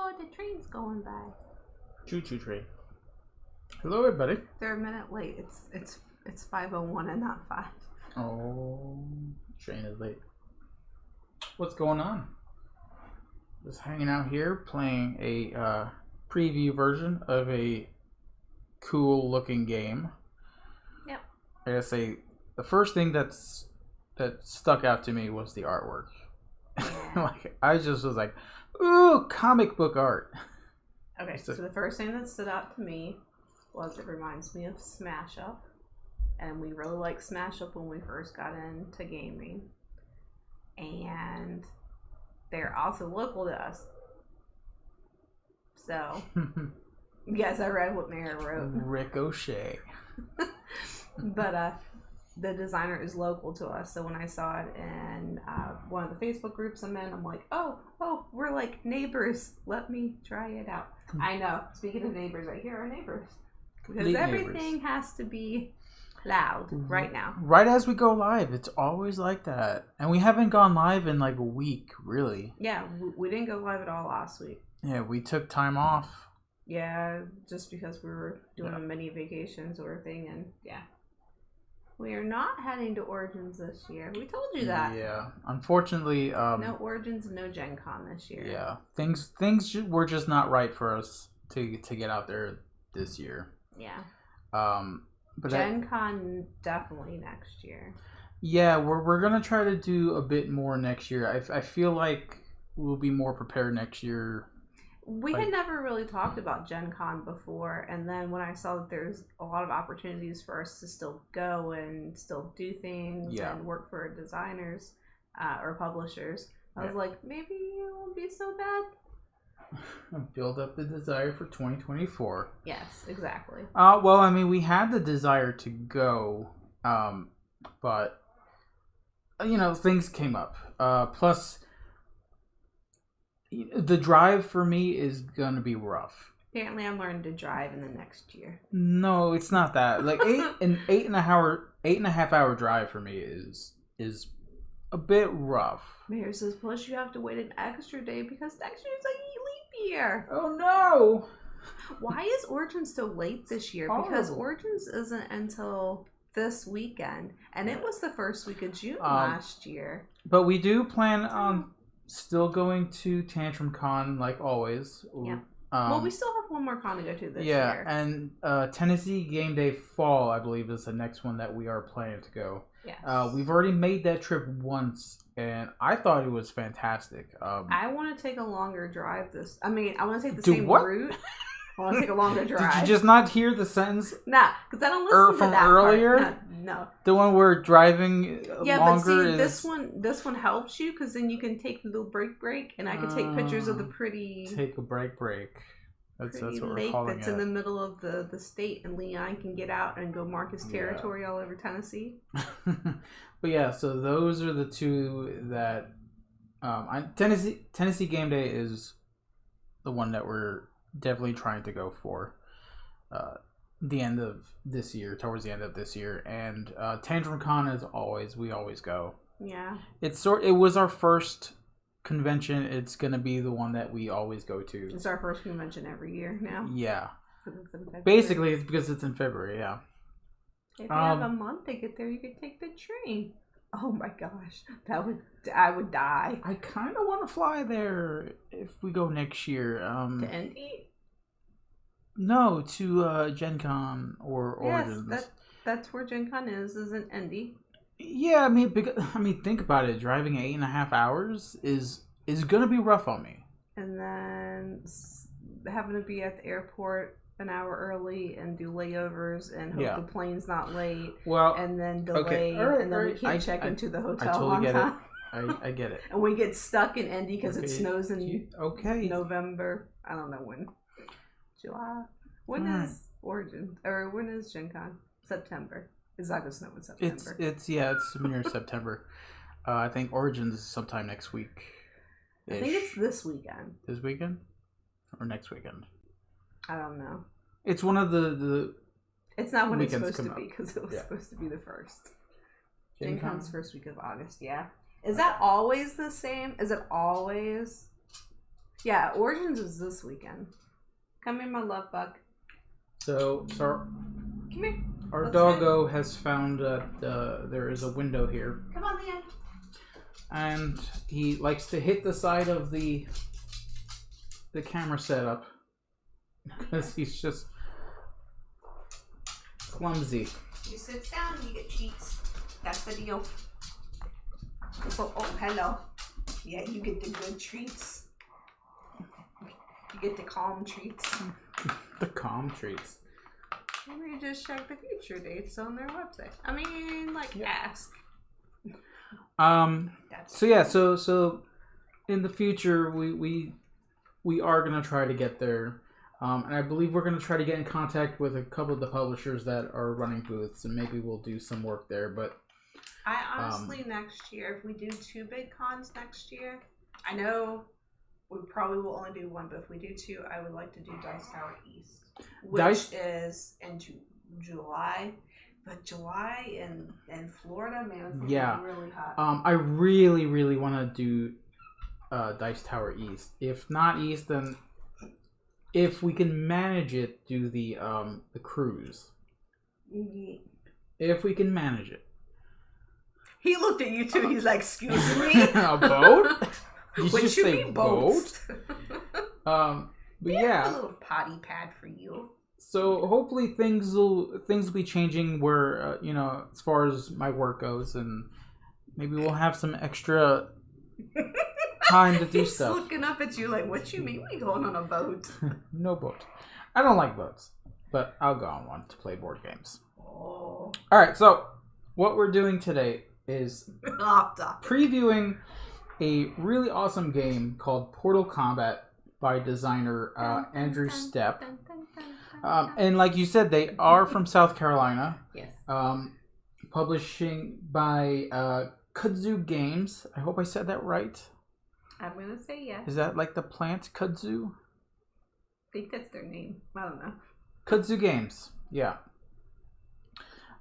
Oh, the train's going by. Choo-choo train. Hello, everybody. They're a minute late. It's 5:01 and not 5. Oh, train is late. What's going on? Just hanging out here, playing a preview version of a cool-looking game. Yep. I gotta say, the first thing that stuck out to me was the artwork. Yeah. Like, I just was like, ooh, comic book art. Okay, so the first thing that stood out to me was it reminds me of Smash Up. And we really liked Smash Up when we first got into gaming. And they're also local to us. So, yes, I read what Mara wrote. Ricochet. But the designer is local to us. So when I saw it in one of the Facebook groups I'm in, I'm like, oh, we're like neighbors. Let me try it out. I know. Speaking of neighbors, right here are neighbors. Because everything has to be loud right now. Right as we go live. It's always like that. And we haven't gone live in like a week, really. Yeah, we didn't go live at all last week. Yeah, we took time off. Yeah, just because we were doing a mini vacation sort of thing. And yeah. We are not heading to Origins this year. We told you that. Yeah. Unfortunately... no Origins, no Gen Con this year. Yeah. Things were just not right for us to get out there this year. Yeah. But Gen Con definitely next year. Yeah, we're going to try to do a bit more next year. I feel like we'll be more prepared next year. We had never really talked about Gen Con before, and then when I saw that there's a lot of opportunities for us to still go and still do things and work for designers or publishers, I was like, maybe it won't be so bad. Build up the desire for 2024. Yes, exactly. Well, I mean, we had the desire to go, but, you know, things came up. Plus... the drive for me is gonna be rough. Apparently, I'm learning to drive in the next year. No, it's not that. Like eight and a half hour drive for me is a bit rough. Mayor says, plus you have to wait an extra day because next year's a leap year. Oh no! Why is Origins so late this year? Because Origins isn't until this weekend, and it was the first week of June last year. But we do plan on still going to Tantrum Con like always. Yeah. Well, we still have one more con to go to this year. Yeah, and Tennessee Game Day Fall, I believe, is the next one that we are planning to go. Yeah. We've already made that trip once, and I thought it was fantastic. I want to take a longer drive I want to take the same route. I want to take a longer drive. Did you just not hear the sentence? Nah, because I don't listen to that earlier? Part. No. The one where driving longer but see, this one helps you because then you can take the little break, and I can take pictures of the pretty... Take a break. That's what we're calling that's in the middle of the state, and Leon can get out and go mark his territory all over Tennessee. But yeah, so those are the two that... Tennessee Game Day is the one that we're definitely trying to go for towards the end of this year, and Tantrum Con is we always go. Yeah, it was our first convention. It's gonna be the one that we always go to. It's our first convention every year now. Yeah, basically it's because it's in February. Yeah, if you have a month to get there, you could take the train. Oh my gosh, I would die. I kind of want to fly there if we go next year. To Indy? No, to Gen Con or Origins. Yes, that's where Gen Con is in Indy. Yeah, I mean, think about it. Driving 8.5 hours is gonna be rough on me. And then having to be at the airport an hour early and do layovers and hope the plane's not late. Well, and then delay, and then we can't check into the hotel on time. I get it. And we get stuck in Indy because it snows in November. I don't know when. July. When is Origin? Or when is Gen Con? September. It's not going to snow in September. It's near September. I think Origins is sometime next week. I think it's this weekend. This weekend? Or next weekend? I don't know. It's one of the it's not when it's supposed to be because it was supposed to be the first. Gen Con's first week of August, yeah. Is that always the same? Is it always Yeah, Origins is this weekend. Come in, my love bug. So Come here. our Let's doggo has found that there is a window here. Come on, Liam. And he likes to hit the side of the camera setup because he's just clumsy. You sit down and you get treats. That's the deal. Oh, hello. Yeah, you get the good treats. You get the calm treats. The calm treats. Maybe just check the future dates on their website. I mean, like, ask. So in the future we are gonna try to get there, and I believe we're gonna try to get in contact with a couple of the publishers that are running booths, and maybe we'll do some work there. But I honestly, next year, if we do 2 big cons next year, I know we probably will only do 1, but if we do 2, I would like to do Dice Tower East, which is in July. But July in Florida, man, it's gonna be really hot. I really want to do Dice Tower East. If not East, then if we can manage it, do the cruise. Mm-hmm. If we can manage it. He looked at you too. He's like, "Excuse me, a boat? Did what you you say mean boat? But yeah, a little potty pad for you." So hopefully things will be changing where as far as my work goes, and maybe we'll have some extra time to do He's stuff. looking up at you like, "What you mean we going on a boat?" No boat. I don't like boats, but I'll go on one to play board games. Oh. All right, so what we're doing today is previewing a really awesome game called Portal Combat by designer Andrew Stepp. And like you said, they are from South Carolina. Yes. Publishing by Kudzu Games. I hope I said that right. I'm going to say yes. Is that like the plant kudzu? I think that's their name. I don't know. Kudzu Games. Yeah.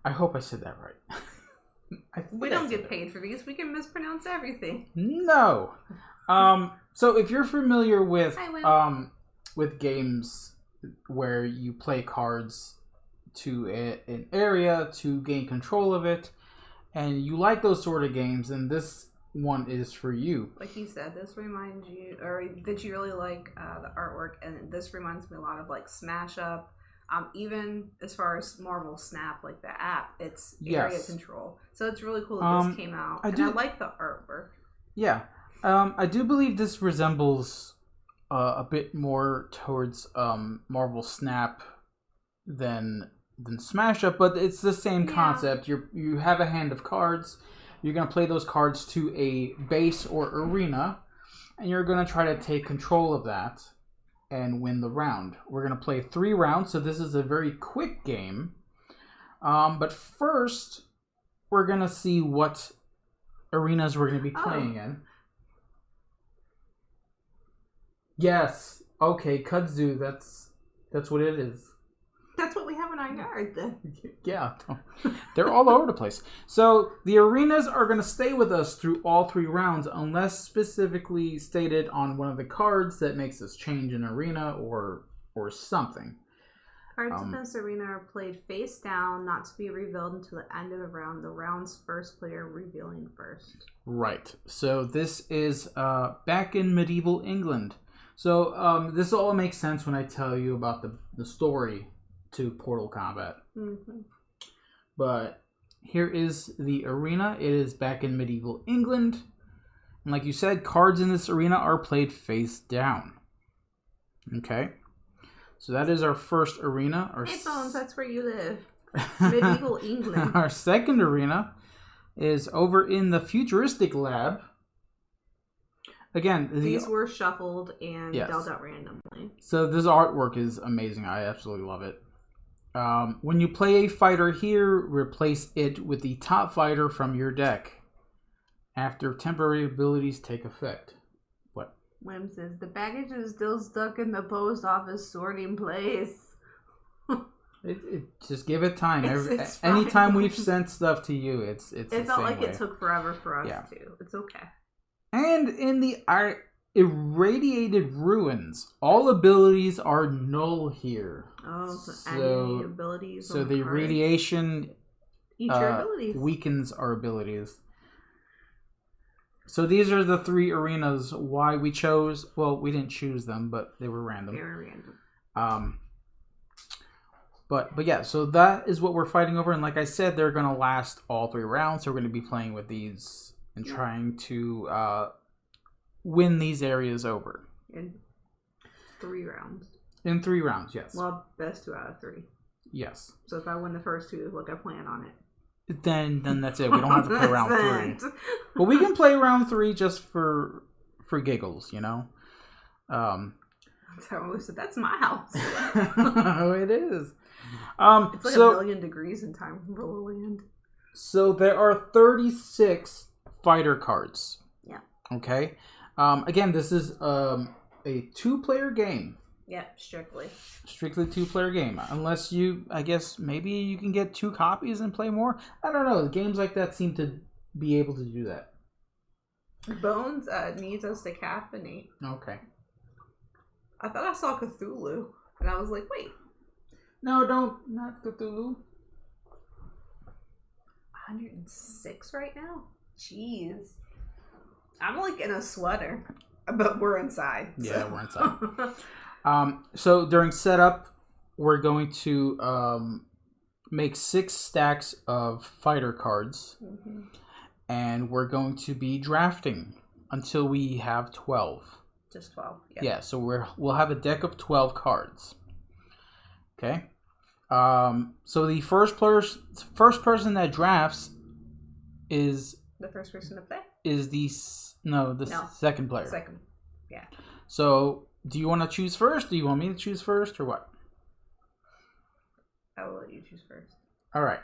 I hope I said that right. We don't get paid for these. We can mispronounce everything. No. So if you're familiar with games where you play cards to an area to gain control of it, and you like those sort of games, then this one is for you. Like you said, this reminds you, or that you really like the artwork, and this reminds me a lot of like Smash Up. Even as far as Marvel Snap, like the app, it's area control. So it's really cool that this came out. I like the artwork. Yeah. I do believe this resembles a bit more towards Marvel Snap than Smash Up, but it's the same concept. You have a hand of cards. You're going to play those cards to a base or arena, and you're going to try to take control of that and win the round. We're going to play 3 rounds, so this is a very quick game. But first, we're going to see what arenas we're going to be playing in. Yes. Okay, kudzu, that's what it is. That's what we have in our yard then. Yeah. They're all over the place. So the arenas are going to stay with us through all 3 rounds unless specifically stated on one of the cards that makes us change an arena or something. Cards in this arena are played face down, not to be revealed until the end of the round. The round's first player revealing first. Right. So this is back in medieval England. So this all makes sense when I tell you about the story to Portal Combat. Mm-hmm. But here is the arena. It is back in medieval England. And like you said, cards in this arena are played face down. Okay. So that is our first arena. Hey, Bones, that's where you live. Medieval England. Our second arena is over in the futuristic lab. Again, these were shuffled and dealt out randomly. So this artwork is amazing. I absolutely love it. When you play a fighter here, replace it with the top fighter from your deck after temporary abilities take effect. What? Wim says, the baggage is still stuck in the post office sorting place. Just give it time. Anytime we've sent stuff to you, it's it felt like it took forever for us too. It's okay. And in the Irradiated ruins. All abilities are null here. Oh, so any abilities. So the radiation abilities. weakens our abilities. So these are the 3 arenas. Why we chose? Well, we didn't choose them, but they were random. They were random. But yeah, so that is what we're fighting over, and like I said, they're gonna last all 3 rounds. So we're gonna be playing with these and trying to win these areas over. In 3 rounds. In 3 rounds, yes. Well, best 2 out of 3. Yes. So if I win the first 2, look, I plan on it. Then that's it. We don't have to play round 3. But we can play round 3 just for giggles, you know. So I always said, that's my house. Oh, it is. It's like a million degrees in time from Land. So there are 36 fighter cards. Yeah. Okay. Again, this is a 2-player game. Yeah, strictly 2-player game. Unless I guess maybe you can get 2 copies and play more. I don't know. Games like that seem to be able to do that. Bones needs us to caffeinate. Okay. I thought I saw Cthulhu, and I was like, wait. No, not Cthulhu. 106 right now? Jeez. I'm like in a sweater, but we're inside. So. Yeah, we're inside. So during setup, we're going to make 6 stacks of fighter cards, and we're going to be drafting until we have 12. Just 12. Yeah. So we'll have a deck of 12 cards. Okay. So the first person that drafts is the first person to play. Is the second player. Second. Yeah. So, do you want to choose first? Do you want me to choose first, or what? I will let you choose first. All right.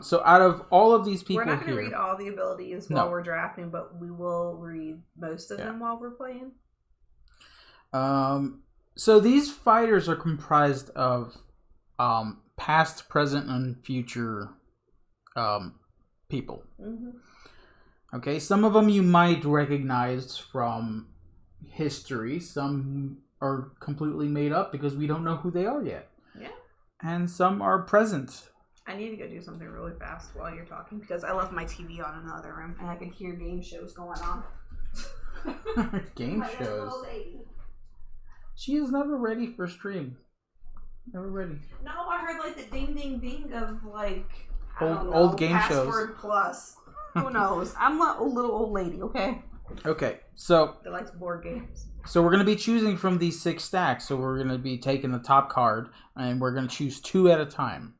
So out of all of these people, we're not going to read all the abilities while we're drafting, but we will read most of them while we're playing. So these fighters are comprised of past, present, and future people. Okay, some of them you might recognize from history. Some are completely made up because we don't know who they are yet. Yeah. And some are present. I need to go do something really fast while you're talking because I left my TV on in the other room and I can hear game shows going on. Game shows? She is never ready for stream. Never ready. No, I heard like the ding ding ding of like old game Password shows. Plus. Who knows? I'm a little old lady, okay? Okay, so that likes board games. So we're going to be choosing from these 6 stacks. So we're going to be taking the top card, and we're going to choose 2 at a time.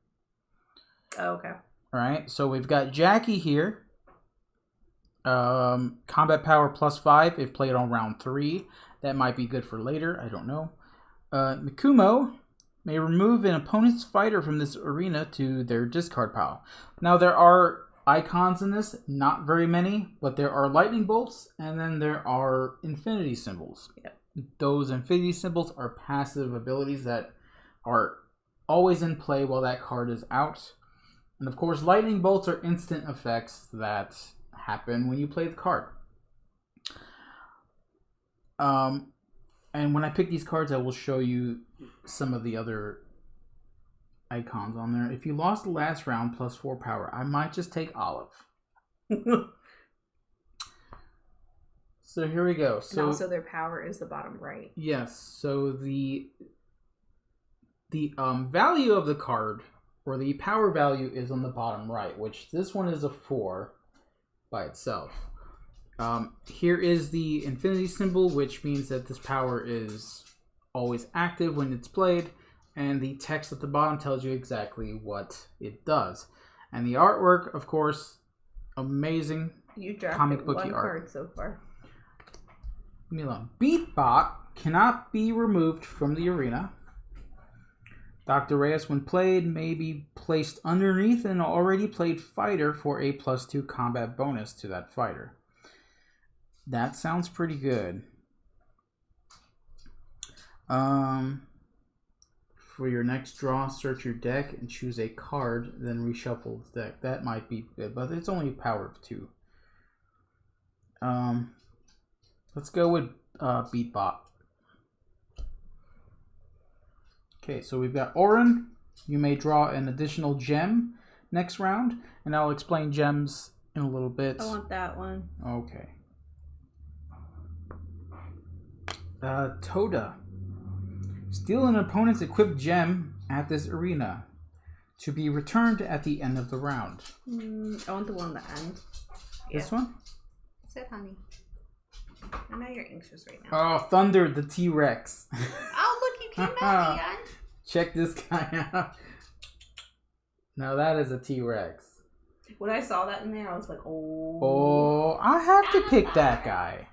Okay. All right. So we've got Jackie here. Combat power +5 if played on round 3. That might be good for later. I don't know. Mikumo may remove an opponent's fighter from this arena to their discard pile. Now there are icons in this, not very many, but there are lightning bolts, and then there are infinity symbols. Yep. Those infinity symbols are passive abilities that are always in play while that card is out. And of course, lightning bolts are instant effects that happen when you play the card. And when I pick these cards, I will show you some of the other icons on there. If you lost the last round +4 power, I might just take Olive. So here we go. So, and also their power is the bottom right. Yes. So the value of the card, or the power value, is on the bottom right, which this one is a 4 by itself. Here is the infinity symbol, which means that this power is always active when it's played. And the text at the bottom tells you exactly what it does. And the artwork, of course, amazing. You drafted comic booky one art card so far. Leave me alone. Beatbot cannot be removed from the arena. Dr. Reyes, when played, may be placed underneath an already played fighter for a +2 combat bonus to that fighter. That sounds pretty good. For your next draw, search your deck and choose a card, then reshuffle the deck. That might be good, but it's only a power of 2. Let's go with Beatbot. Okay, so we've got Orin. You may draw an additional gem next round, and I'll explain gems in a little bit. I want that one. Okay. Toda. Steal an opponent's equipped gem at this arena to be returned at the end of the round. I want the one at the end. This one? Sit, honey. I know you're anxious right now. Oh, Thunder, the T-Rex. Oh, look, you came out again. Check this guy out. Now that is a T-Rex. When I saw that in there, I was like, oh. Oh, I have to pick that guy.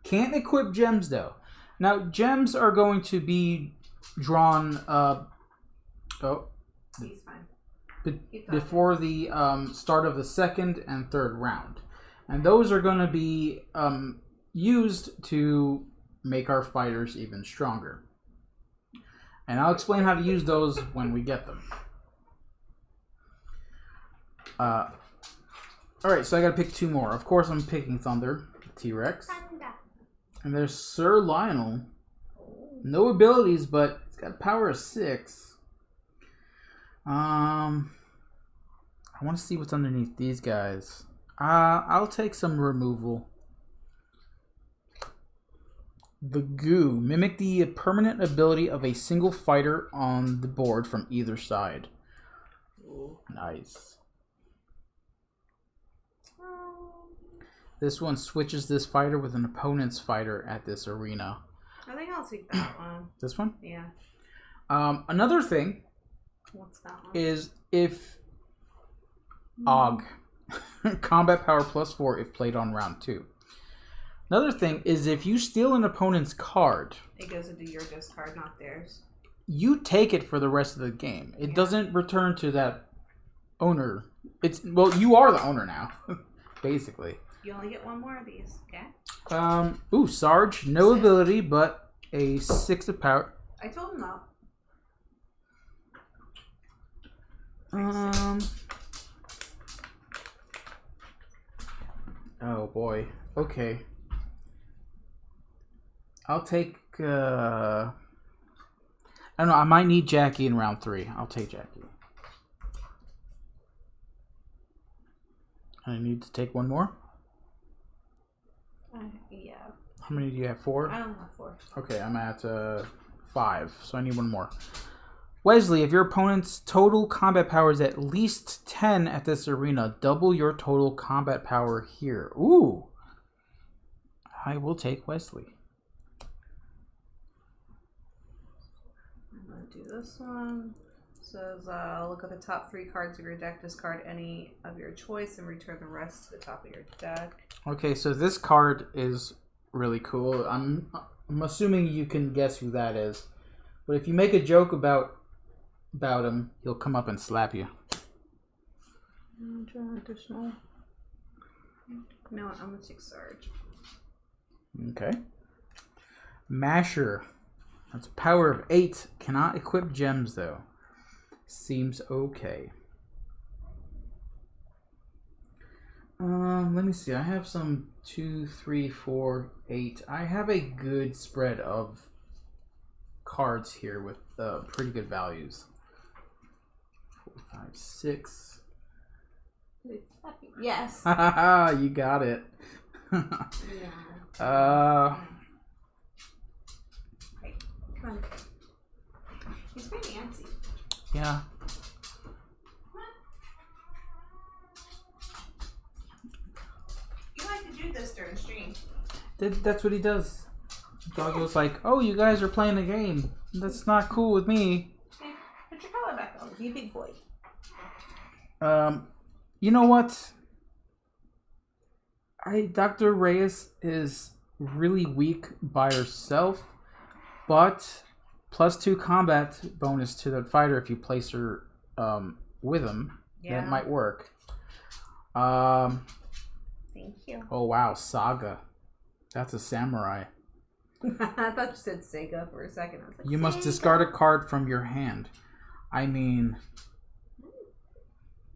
Can't equip gems, though. Now, gems are going to be drawn... He's fine. Before the start of the second and third round. And those are going to be used to make our fighters even stronger. And I'll explain how to use those when we get them. Alright, so I gotta pick two more. Of course I'm picking Thunder, T-Rex. And there's Sir Lionel. No abilities, but it's got a power of 6. I want to see what's underneath these guys. I'll take some removal. The Goo. Mimic the permanent ability of a single fighter on the board from either side. Ooh. Nice. This one switches this fighter with an opponent's fighter at this arena. I think I'll take that one. This one? Yeah. Another thing. What's that one? Is if Og. Combat power +4 if played on round 2. Another thing is if you steal an opponent's card. It goes into your discard, not theirs. You take it for the rest of the game. It doesn't return to that owner. Well, you are the owner now, basically. You only get one more of these, okay? Sarge, no ability, but a 6 of power. I told him that. Oh boy. Okay. I'll take. I don't know. I might need Jackie in round 3. I'll take Jackie. I need to take one more. Yeah. How many do you have? 4? I don't have 4. Okay, I'm at 5, so I need one more. Wesley, if your opponent's total combat power is at least 10 at this arena, double your total combat power here. Ooh. I will take Wesley. I'm going to do this one. It says, look at the top 3 cards of your deck, discard any of your choice, and return the rest to the top of your deck. Okay, so this card is really cool. I'm assuming you can guess who that is. But if you make a joke about him, he'll come up and slap you. Draw additional. No, I'm going to take Sarge. Okay. Masher. That's a power of 8. Cannot equip gems, though. Seems okay. Let me see. I have some 2, 3, 4, 8. I have a good spread of cards here with pretty good values. 4, 5, 6. Yes. You got it. Yeah. Hey, come on. He's pretty antsy. Yeah. You like to do this during stream. That's what he does. Dog was like, "Oh, you guys are playing a game. That's not cool with me." Okay, put your collar back on. Be a big boy. You know what? Dr. Reyes is really weak by herself, but +2 combat bonus to the fighter if you place her with him. Yeah. That might work. Thank you. Oh wow, Saga. That's a samurai. I thought you said Sega for a second. I was like, you must discard a card from your hand. I mean,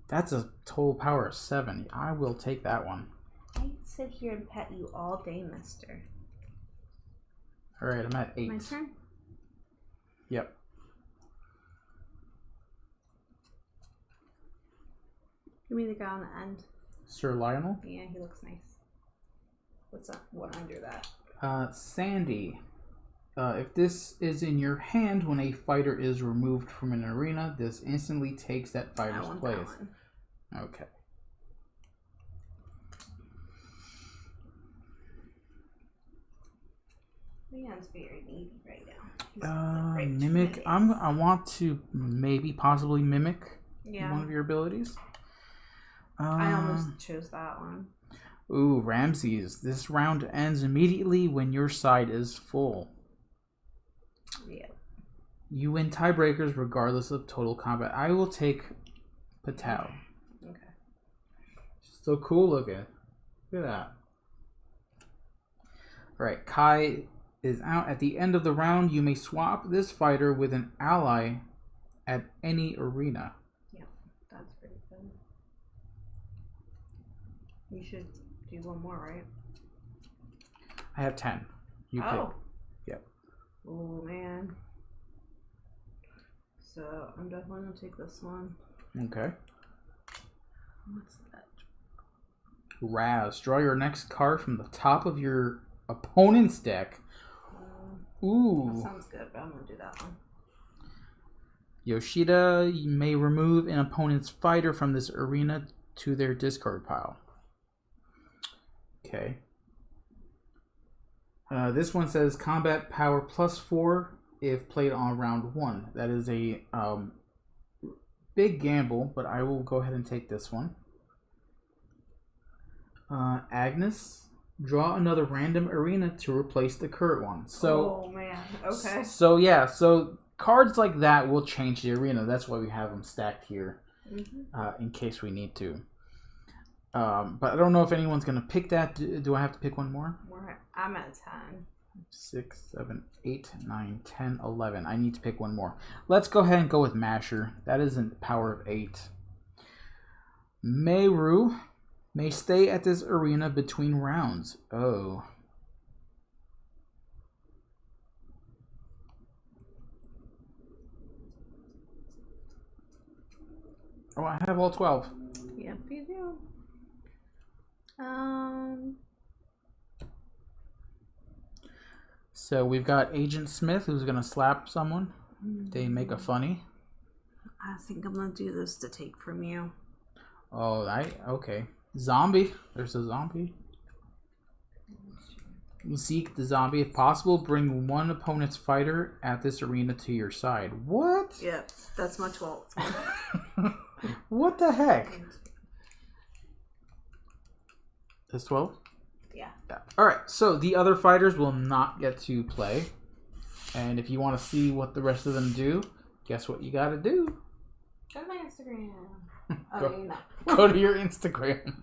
that's a total power of 7. I will take that one. I sit here and pet you all day, mister. Alright, I'm at 8. My turn? Yep. Give me the guy on the end. Sir Lionel? Yeah, he looks nice. What's up? What under that? Sandy. If this is in your hand when a fighter is removed from an arena, this instantly takes that fighter's place. That okay. Leon's very needy right now. Mimic. I want to maybe possibly mimic one of your abilities. I almost chose that one. Ooh, Ramses. This round ends immediately when your side is full. Yeah. You win tiebreakers regardless of total combat. I will take Patel. Okay. So cool looking. Look at that. Alright, Kai is out. At the end of the round, you may swap this fighter with an ally at any arena. Yeah, that's pretty good. You should do one more, right? I have 10. You pick. Yep. Oh, man. So, I'm definitely going to take this one. Okay. What's that? Raz. Draw your next card from the top of your opponent's deck. Ooh. That sounds good, but I'm going to do that one. Yoshida, you may remove an opponent's fighter from this arena to their discard pile. Okay. This one says combat power +4 if played on round 1. That is a big gamble, but I will go ahead and take this one. Agnes, draw another random arena to replace the current one. So, oh man, okay. So yeah, so cards like that will change the arena. That's why we have them stacked here, in case we need to. But I don't know if anyone's gonna pick that. Do I have to pick one more? I'm at 10. 6, 7, 8, 9, 10, 11. I need to pick one more. Let's go ahead and go with Masher. That isn't power of 8. Meru may stay at this arena between rounds. Oh. Oh, I have all 12. Yep, you do. So we've got Agent Smith who's gonna slap someone. They make a funny. I think I'm gonna do this to take from you. Oh, okay. Zombie. There's a zombie. Seek the zombie. If possible, bring one opponent's fighter at this arena to your side. What? Yep, that's my 12th one. What the heck? That's 12? Yeah. Alright, so the other fighters will not get to play. And if you want to see what the rest of them do, guess what you gotta do? Go to my Instagram. Go to your Instagram.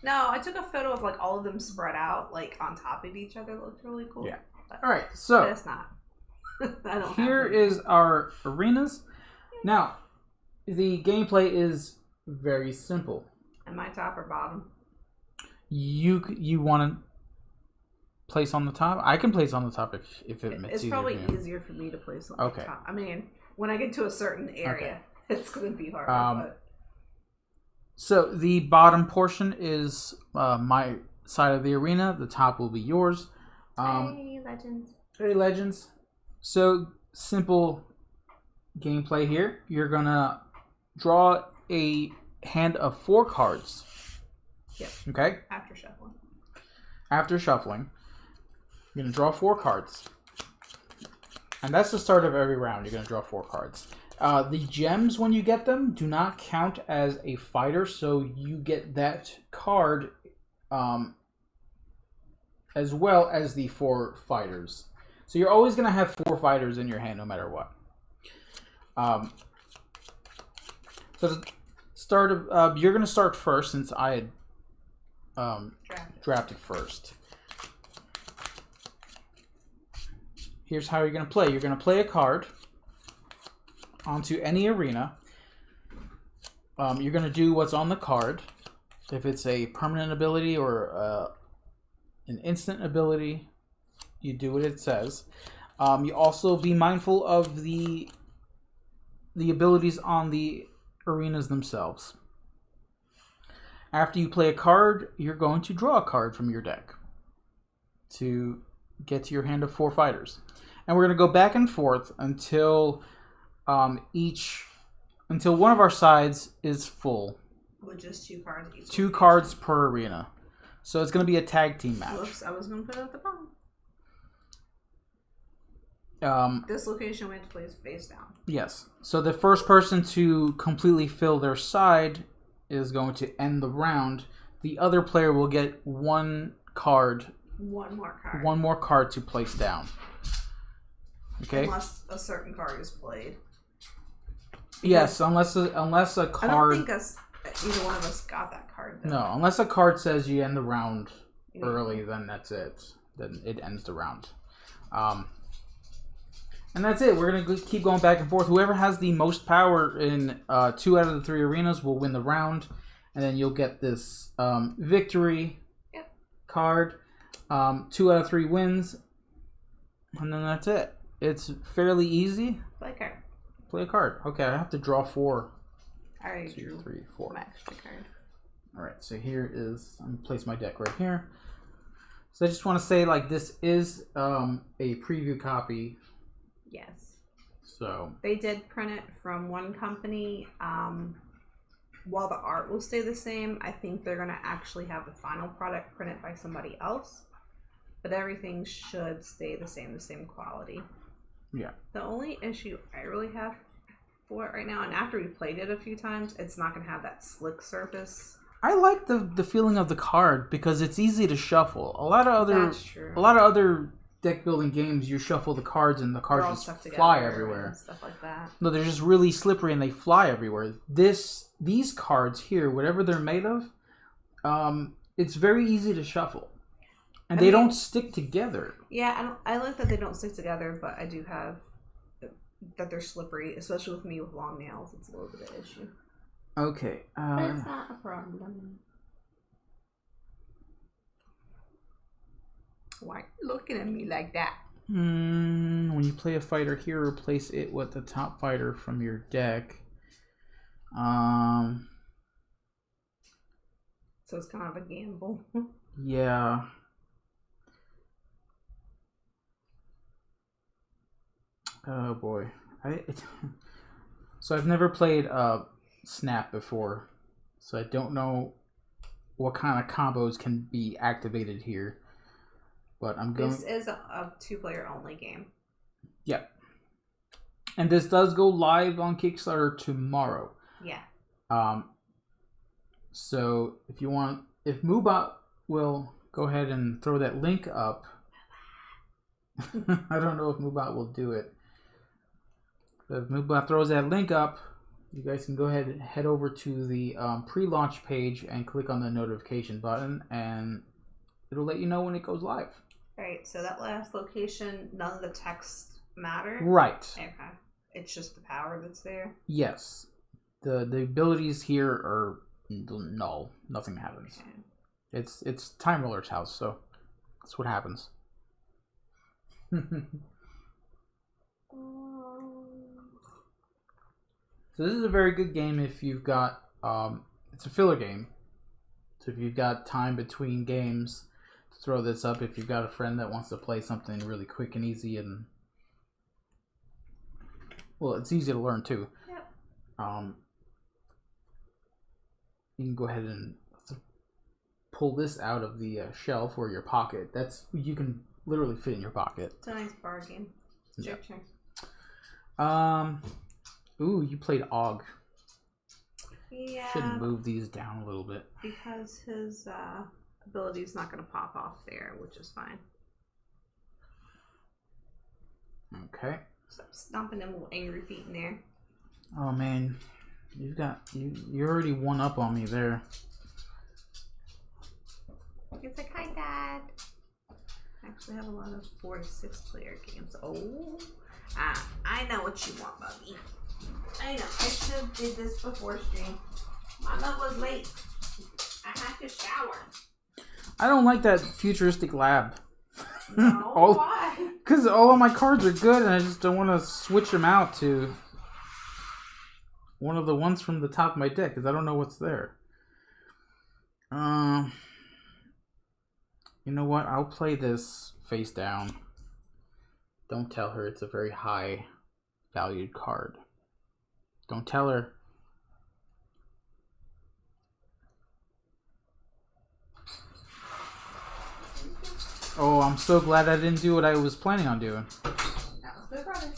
No, I took a photo of like all of them spread out like on top of each other. It looked really cool. Yeah. Alright, so but it's not. I don't here is our arenas. Now, the gameplay is very simple. Am I top or bottom? You want to place on the top? I can place on the top if it's probably easier for me to place on the top. I mean, when I get to a certain area, it's going to be hard. But... So the bottom portion is my side of the arena. The top will be yours. Hey, legends. Hey, legends. So simple gameplay here. You're going to draw a hand of 4 cards. Yep. Okay? After shuffling, you're going to draw 4 cards. And that's the start of every round. You're going to draw 4 cards. The gems, when you get them, do not count as a fighter, so you get that card as well as the 4 fighters. So you're always going to have 4 fighters in your hand no matter what. So the start of, you're going to start first since I had drafted first. Here's how you're going to play. You're going to play a card onto any arena. You're going to do what's on the card. If it's a permanent ability or an instant ability, you do what it says. You also be mindful of the abilities on the arenas themselves. After you play a card, you're going to draw a card from your deck to get to your hand of 4 fighters. And we're going to go back and forth until until one of our sides is full. With just 2 cards each. 2 cards per arena. So it's going to be a tag team match. Whoops, I was going to put it at the bottom. This location we have to play is face down. Yes. So the first person to completely fill their side is going to end the round. The other player will get 1 card. One more card. 1 more card to place down. Okay. Unless a certain card is played. Yes, unless a card. I don't think either one of us got that card. Though. No, unless a card says you end the round early, then that's it. Then it ends the round. And that's it. We're going to keep going back and forth. Whoever has the most power in 2 out of the 3 arenas will win the round. And then you'll get this victory card. 2 out of 3 wins. And then that's it. It's fairly easy. Play a card. Play a card. Okay, I have to draw 4. I already 2, drew 3, 4. my extra card. Alright, so here is... I'm going to place my deck right here. So I just want to say, like, this is a preview copy. Yes. So they did print it from one company. While the art will stay the same, I think they're going to actually have the final product printed by somebody else. But everything should stay the same quality. Yeah. The only issue I really have for it right now, and after we played it a few times, it's not going to have that slick surface. I like the feeling of the card because it's easy to shuffle. A lot of other deck building games, you shuffle the cards and the cards just fly everywhere. And stuff like that. No, they're just really slippery and they fly everywhere. These cards here, whatever they're made of, it's very easy to shuffle. And they don't stick together. Yeah, I like that they don't stick together, but I do have that they're slippery, especially with me with long nails. It's a little bit of an issue. Okay. But it's not a problem. Why are you looking at me like that? When you play a fighter here, replace it with the top fighter from your deck. So it's kind of a gamble. Yeah. Oh boy. So I've never played Snap before, so I don't know what kind of combos can be activated here. But I'm going. This is a 2-player only game. Yep. And this does go live on Kickstarter tomorrow. Yeah. So if Moobot will go ahead and throw that link up. I don't know if Moobot will do it. But if Moobot throws that link up, you guys can go ahead and head over to the pre-launch page and click on the notification button, and it'll let you know when it goes live. Alright, so that last location, none of the text matter? Right. Okay. It's just the power that's there? Yes. The abilities here are null. Nothing happens. Okay. It's Time Roller's house, so that's what happens. So this is a very good game if you've got it's a filler game. So if you've got time between games to throw this up, if you've got a friend that wants to play something really quick and easy, and well, it's easy to learn too. Yep. You can go ahead and pull this out of the shelf or your pocket. You can literally fit in your pocket. It's a nice bargain. It's your turn. Ooh, you played Og. Yeah. Should move these down a little bit. Because his ability is not going to pop off there, which is fine. Okay. Stop stomping them little angry feet in there. Oh man, you already one up on me there. It's like, hi Dad. I actually have a lot of 4 to 6 player games. Oh, I know what you want, Bubby. I know. I should have did this before stream. Mama was late. have to shower. I don't like that futuristic lab. No, why? Because all of my cards are good, and I just don't want to switch them out to one of the ones from the top of my deck, because I don't know what's there. You know what? I'll play this face down. Don't tell her it's a very high valued card. Don't tell her. Oh, I'm so glad I didn't do what I was planning on doing. That was good, brother.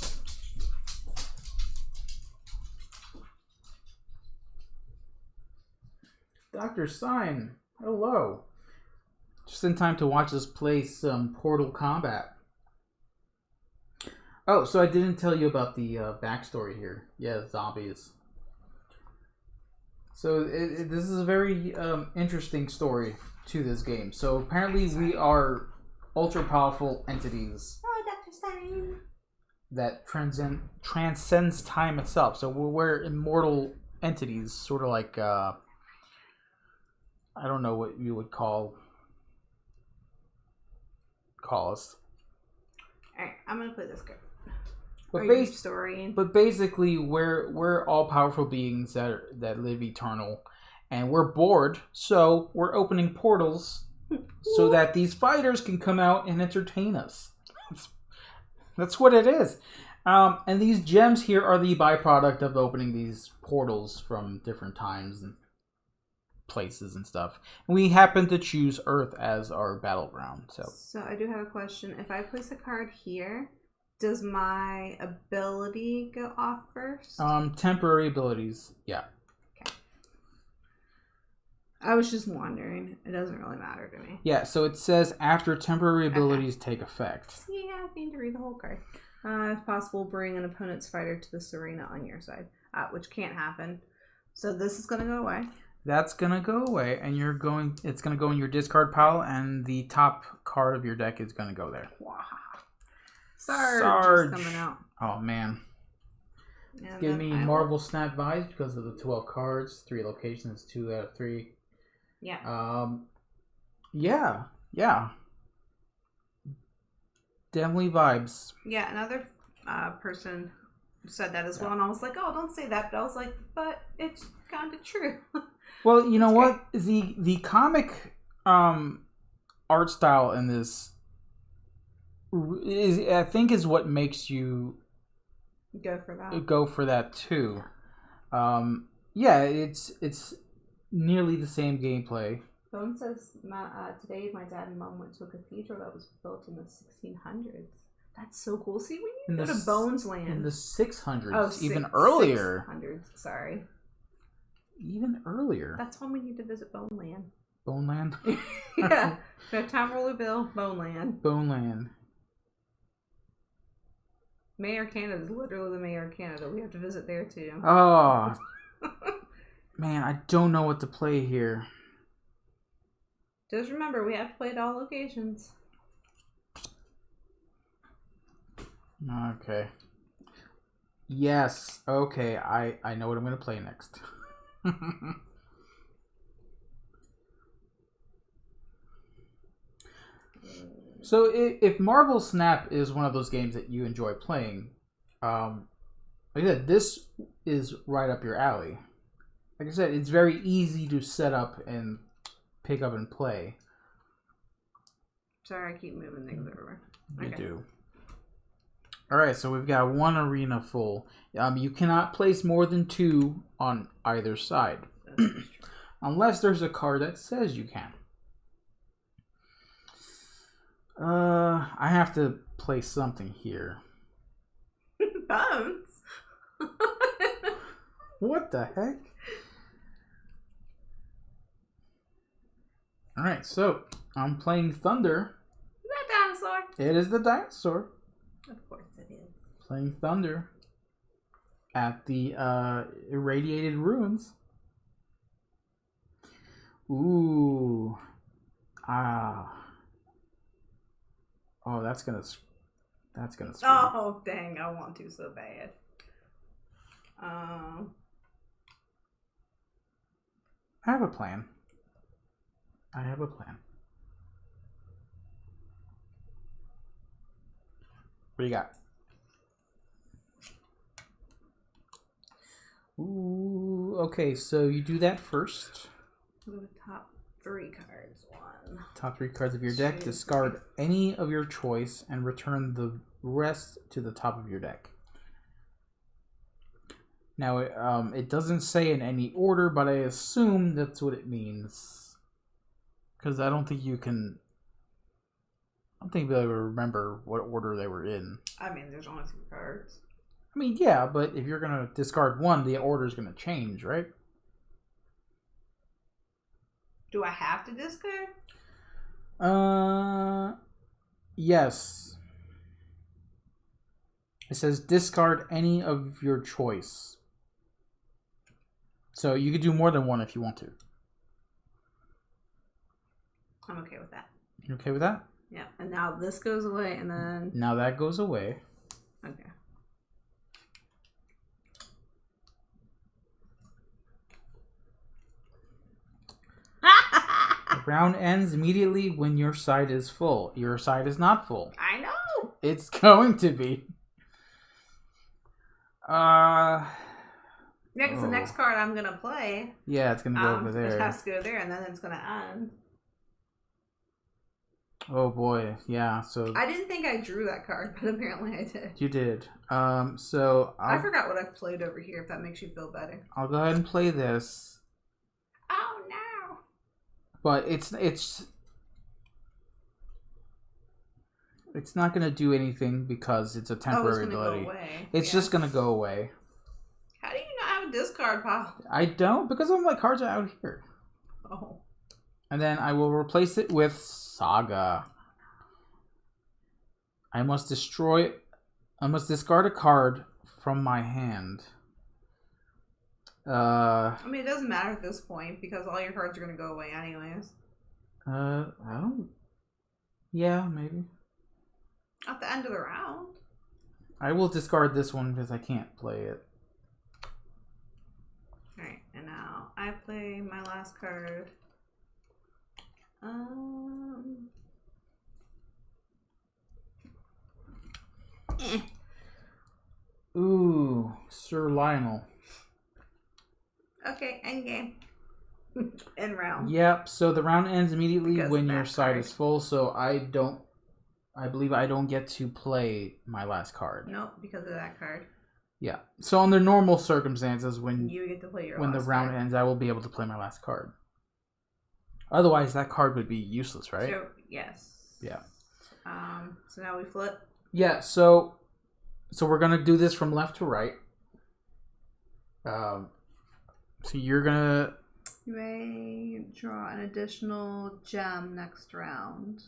Dr. Sign, hello. Just in time to watch us play some Portal Combat. Oh, so I didn't tell you about the backstory here. Yeah, zombies. So this is a very interesting story to this game. So apparently we are ultra powerful entities. Oh, Dr. Stein. That transcends time itself. So we're immortal entities, sort of like I don't know what you would call us. Alright, I'm gonna play this card. But basically, we're all powerful beings that live eternal, and we're bored, so we're opening portals so that these fighters can come out and entertain us. That's what it is. And these gems here are the byproduct of opening these portals from different times and places and stuff. And we happen to choose Earth as our battleground. So I do have a question. If I place a card here, does my ability go off first? Temporary abilities, yeah. Okay. I was just wondering. It doesn't really matter to me. Yeah, so it says after temporary abilities take effect. Yeah, I need to read the whole card. If possible, bring an opponent's fighter to this arena on your side, which can't happen. So this is going to go away. That's going to go away, and it's going to go in your discard pile, and the top card of your deck is going to go there. Wow. Sarge is coming out. Oh, man. And Give me Marvel Snap vibes because of the 12 cards, 3 locations, 2 out of 3. Yeah. Yeah. Definitely vibes. Yeah, another person said that as well, and I was like, oh, don't say that. But I was like, but it's kind of true. Well, you know what? The comic art style in this is what makes you go for that too. Yeah, it's nearly the same gameplay. Bone says today my dad and mom went to a cathedral that was built in the 1600s. That's so cool. See, we need to go to Bones Land in the 600s. Oh, even earlier. 600s. Sorry. Even earlier. That's when we need to visit Bone Land. Bone Land. Yeah. No Tom Roller Bill. Bone Land. Bone Land. Mayor Canada is literally the mayor of Canada. We have to visit there too. Oh. Man, I don't know what to play here. Just remember, we have to play at all locations. Okay. Yes. Okay, I know what I'm going to play next. So if Marvel Snap is one of those games that you enjoy playing, like I said, this is right up your alley. Like I said, it's very easy to set up and pick up and play. Sorry, I keep moving things over. You do. Alright, so we've got one arena full. You cannot place more than 2 on either side. Unless there's a card that says you can. I have to place something here. Bones? What the heck? Alright, so I'm playing Thunder. Is that dinosaur? It is the dinosaur. Of course it is. Playing Thunder at the irradiated ruins. Ooh. Ah. Oh, that's gonna screw. Oh, dang, I want to so bad. I have a plan. I have a plan. What do you got? Ooh, okay, so you do that first. The top 3 cards. 1. Top 3 cards of your deck. Discard any of your choice and return the rest to the top of your deck. Now, it doesn't say in any order, but I assume that's what it means. Because I don't think you can... I don't think they'll ever remember what order they were in. I mean, there's only 3 cards. I mean, yeah, but if you're going to discard one, the order's going to change, right? Do I have to discard? Yes. It says discard any of your choice. So you could do more than one if you want to. I'm okay with that. You okay with that? Yeah, and now this goes away, and then... Now that goes away. Okay. The round ends immediately when your side is full. Your side is not full. I know! It's going to be. Yeah, because the next card I'm going to play... Yeah, it's going to go over there. It has to go there, and then it's going to end. Oh boy, yeah, so... I didn't think I drew that card, but apparently I did. You did. So... I forgot what I've played over here, if that makes you feel better. I'll go ahead and play this. Oh, no! But it's not going to do anything because it's a temporary ability. Go away. It's just going to go away. How do you not have a discard pile? I don't, because all my cards are out here. Oh. And then I will replace it with Saga. I must discard a card from my hand. I mean, it doesn't matter at this point because all your cards are going to go away anyways. I don't... Yeah, maybe. At the end of the round. I will discard this one because I can't play it. Alright, and now I play my last card. Ooh, Sir Lionel. Okay, end game. End round. Yep, so the round ends immediately Because when your that side card. is full, so I believe I don't get to play my last card. Nope, because of that card. Yeah. So under normal circumstances, when You get to play your when the last round card. ends, I will be able to play my last card. Otherwise, that card would be useless, right? So, yes. Yeah. So now we flip. Yeah. So we're gonna do this from left to right. So you're gonna. You may draw an additional gem next round.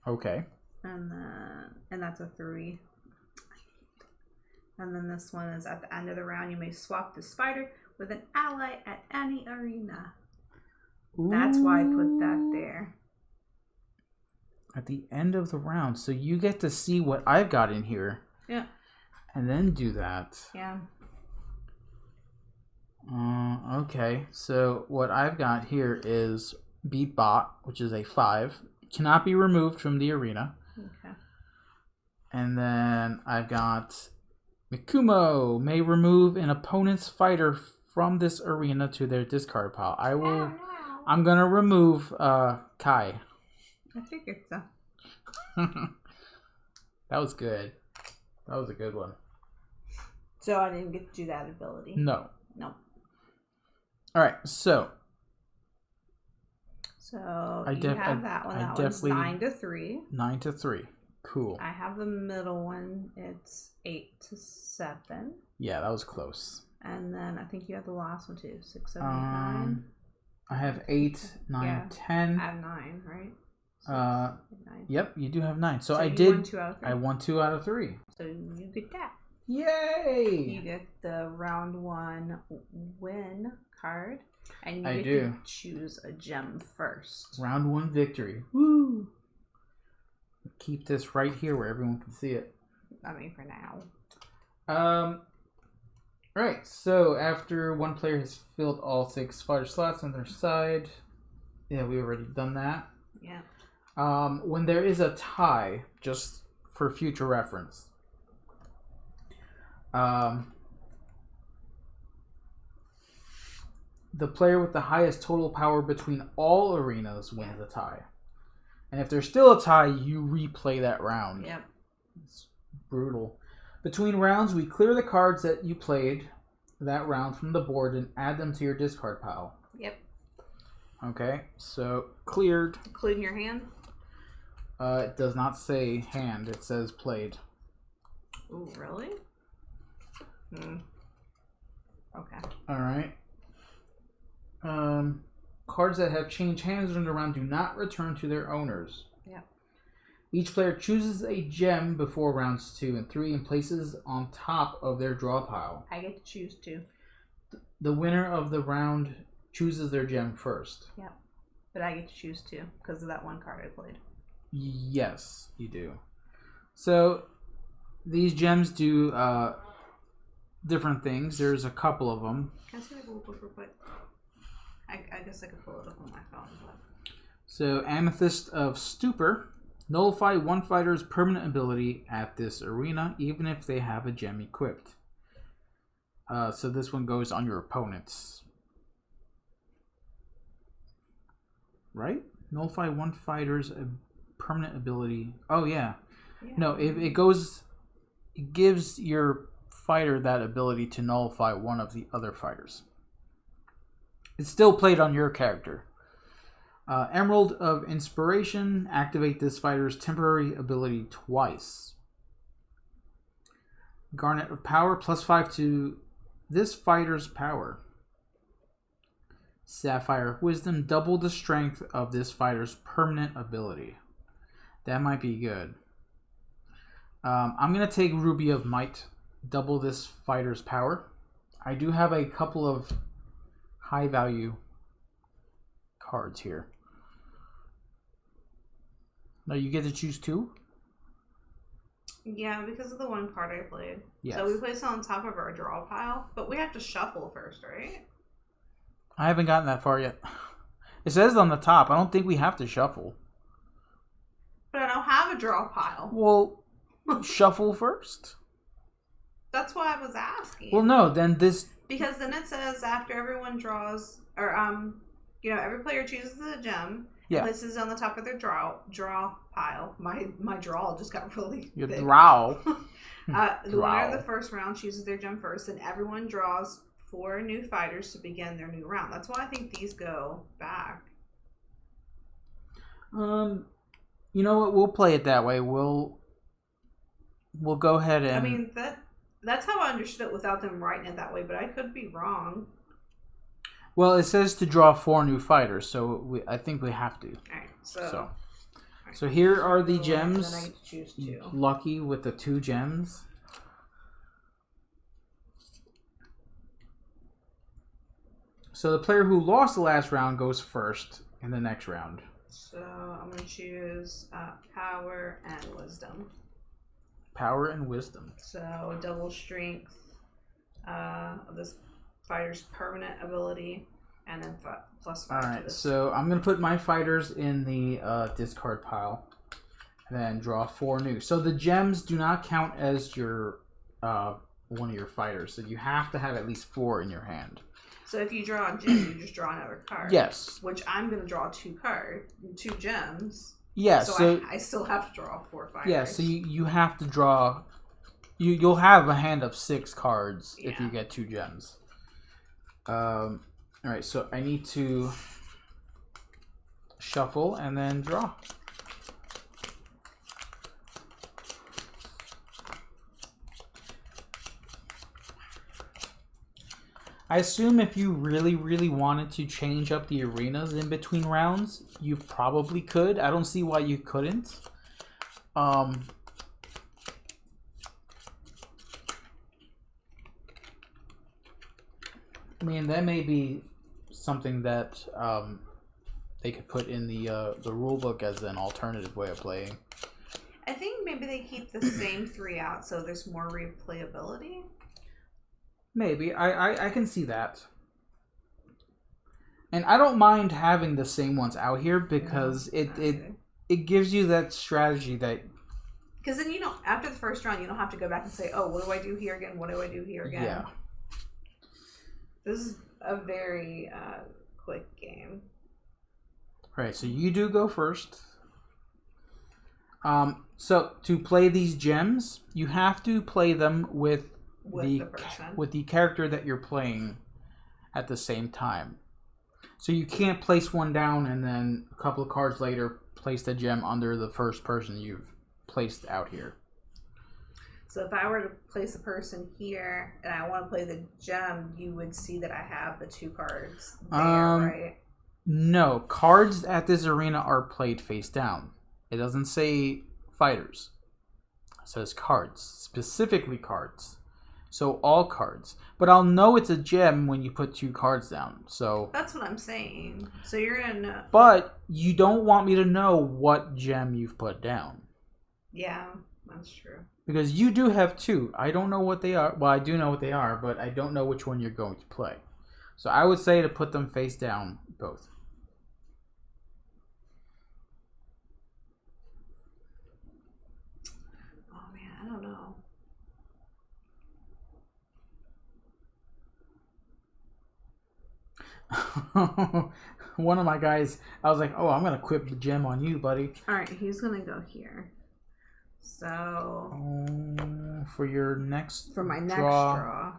Okay. And that's a 3. And then this one is at the end of the round. You may swap the spider with an ally at any arena. Ooh. That's why I put that there. At the end of the round, so you get to see what I've got in here. Yeah. And then do that. Yeah. Okay, so what I've got here is Beat Bot, which is a 5. Cannot be removed from the arena. Okay. And then I've got Mikumo, may remove an opponent's fighter from this arena to their discard pile. I'm gonna remove Kai. I figured so. That was good. That was a good one. So I didn't get to do that ability. No. No. Alright, so you have that one. That one's 9 to 3. 9 to 3. Cool. I have the middle one. It's 8 to 7. Yeah, that was close. And then I think you have the last one too. 6, 7, 8, 9. I have 8, 9, Yeah. 10. I have 9, right? 6, 9. Yep, you do have 9. So I you did. won 2 out of 3. I won 2 out of 3. So you get that. Yay! You get the round 1 win card. And you I get do. to choose a gem first. Round 1 victory. Woo! Keep this right here where everyone can see it. I mean, for now. Right, so after one player has filled all 6 fighter slots on their side, Yeah, we already done that. Yeah. When there is a tie, just for future reference, the player with the highest total power between all arenas wins the tie. And if there's still a tie, you replay that round. Yep. It's brutal. Between rounds, we clear the cards that you played that round from the board and add them to your discard pile. Yep. Okay, so cleared. Including your hand? It does not say hand. It says played. Ooh, really? Okay. All right. Cards that have changed hands during the round do not return to their owners. Yeah. Each player chooses a gem before rounds 2 and 3 and places on top of their draw pile. I get to choose 2. The winner of the round chooses their gem first. Yeah. But I get to choose 2 because of that one card I played. Yes, you do. So these gems do different things. There's a couple of them. Can I see the rule book real quick? I guess I could pull it up on my phone. But... So Amethyst of Stupor. Nullify one fighter's permanent ability at this arena, even if they have a gem equipped. So this one goes on your opponents. Right? Nullify one fighter's permanent ability. Oh, yeah. No, it gives your fighter that ability to nullify one of the other fighters. It's still played on your character. Emerald of Inspiration. Activate this fighter's temporary ability twice. Garnet of Power. +5 to this fighter's power. Sapphire of Wisdom. Double the strength of this fighter's permanent ability. That might be good. I'm going to take Ruby of Might. Double this fighter's power. I do have a couple of high value cards here. No, you get to choose 2? Yeah, because of the one card I played. Yes. So we place it on top of our draw pile, but we have to shuffle first, right? I haven't gotten that far yet. It says on the top. I don't think we have to shuffle. But I don't have a draw pile. Well, shuffle first. That's why I was asking. Well, no, then this... Because then it says after everyone draws, or, every player chooses a gem, yeah, and places it on the top of their draw pile. My draw just got really Your big. draw. The winner of the first round chooses their gem first, and everyone draws 4 new fighters to begin their new round. That's why I think these go back. You know what? We'll play it that way. We'll go ahead and... I mean, that's how I understood it without them writing it that way, but I could be wrong. Well, it says to draw 4 new fighters, so I think we have to. Alright, so here are the gems. Then I get to choose 2. Lucky with the 2 gems. So the player who lost the last round goes first in the next round. So I'm going to choose Power and Wisdom. Power and Wisdom. So double strength of this fighter's permanent ability, and then +5. Alright, so I'm going to put my fighters in the discard pile. And then draw 4 new. So the gems do not count as your one of your fighters. So you have to have at least 4 in your hand. So if you draw a gem, you just draw another card. Yes. Which I'm going to draw 2 gems. Yeah, so I still have to draw 4 fighters. Yeah, so you have to draw... You'll have a hand of 6 cards if you get 2 gems. Alright, so I need to shuffle and then draw. I assume if you really, really wanted to change up the arenas in between rounds, you probably could. I don't see why you couldn't. I mean, that may be something that they could put in the rule book as an alternative way of playing. I think maybe they keep the same 3 out so there's more replayability. Maybe. I can see that. And I don't mind having the same ones out here because it gives you that strategy that... Because then, after the first round, you don't have to go back and say, oh, what do I do here again? What do I do here again? Yeah. This is a very quick game. Right, so you do go first. So to play these gems, you have to play them with the character that you're playing at the same time. So you can't place one down and then a couple of cards later place the gem under the first person you've placed out here. So if I were to place a person here and I want to play the gem, you would see that I have the 2 cards there, right? No, cards at this arena are played face down. It doesn't say fighters. It says cards, specifically cards. So all cards. But I'll know it's a gem when you put 2 cards down. So that's what I'm saying. So you're going to know. But you don't want me to know what gem you've put down. Yeah, that's true. Because you do have 2. I don't know what they are. Well, I do know what they are, but I don't know which one you're going to play. So I would say to put them face down, both. Oh, man, I don't know. One of my guys, I was like, oh, I'm going to equip the gem on you, buddy. All right, he's going to go here. So... for your next For my next draw.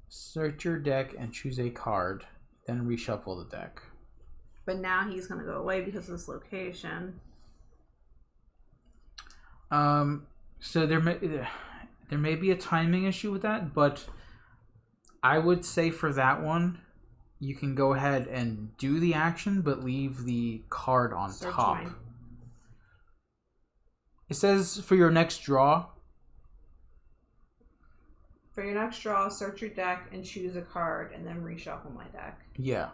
Search your deck and choose a card. Then reshuffle the deck. But now he's going to go away because of this location. So there may be a timing issue with that, but I would say for that one, you can go ahead and do the action, but leave the card on top. Mine. It says for your next draw. For your next draw, search your deck and choose a card, and then reshuffle my deck. Yeah.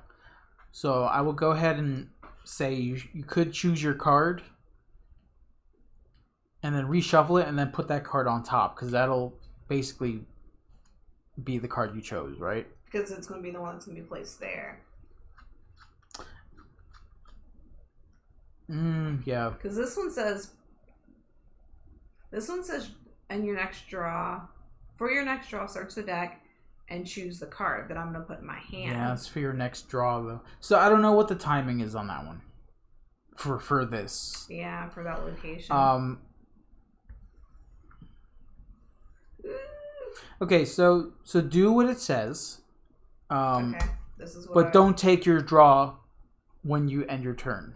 So I will go ahead and say you could choose your card, and then reshuffle it, and then put that card on top, because that'll basically be the card you chose, right? Because it's going to be the one that's going to be placed there. Yeah. Because this one says, in your next draw, for your next draw, search the deck and choose the card that I'm going to put in my hand. Yeah, that's for your next draw, though. So I don't know what the timing is on that one. For this. Yeah, for that location. Okay, so do what it says. Okay, this is what but don't take your draw when you end your turn,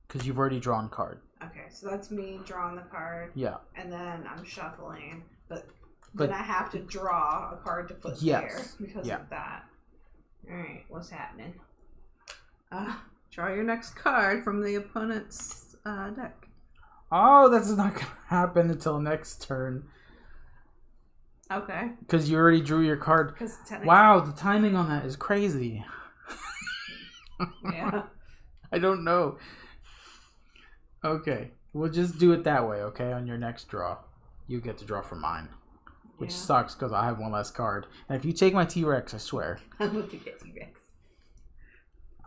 because you've already drawn a card. Okay, so that's me drawing the card. Yeah. And then I'm shuffling, but then I have to draw a card to put there because of that. All right, what's happening? Draw your next card from the opponent's deck. Oh, that's not going to happen until next turn. Okay. Because you already drew your card. Wow, the timing on that is crazy. Yeah. I don't know. Okay. We'll just do it that way, okay? On your next draw. You get to draw from mine. Which sucks because I have one less card. And if you take my T-Rex, I swear. I'm going to get T-Rex.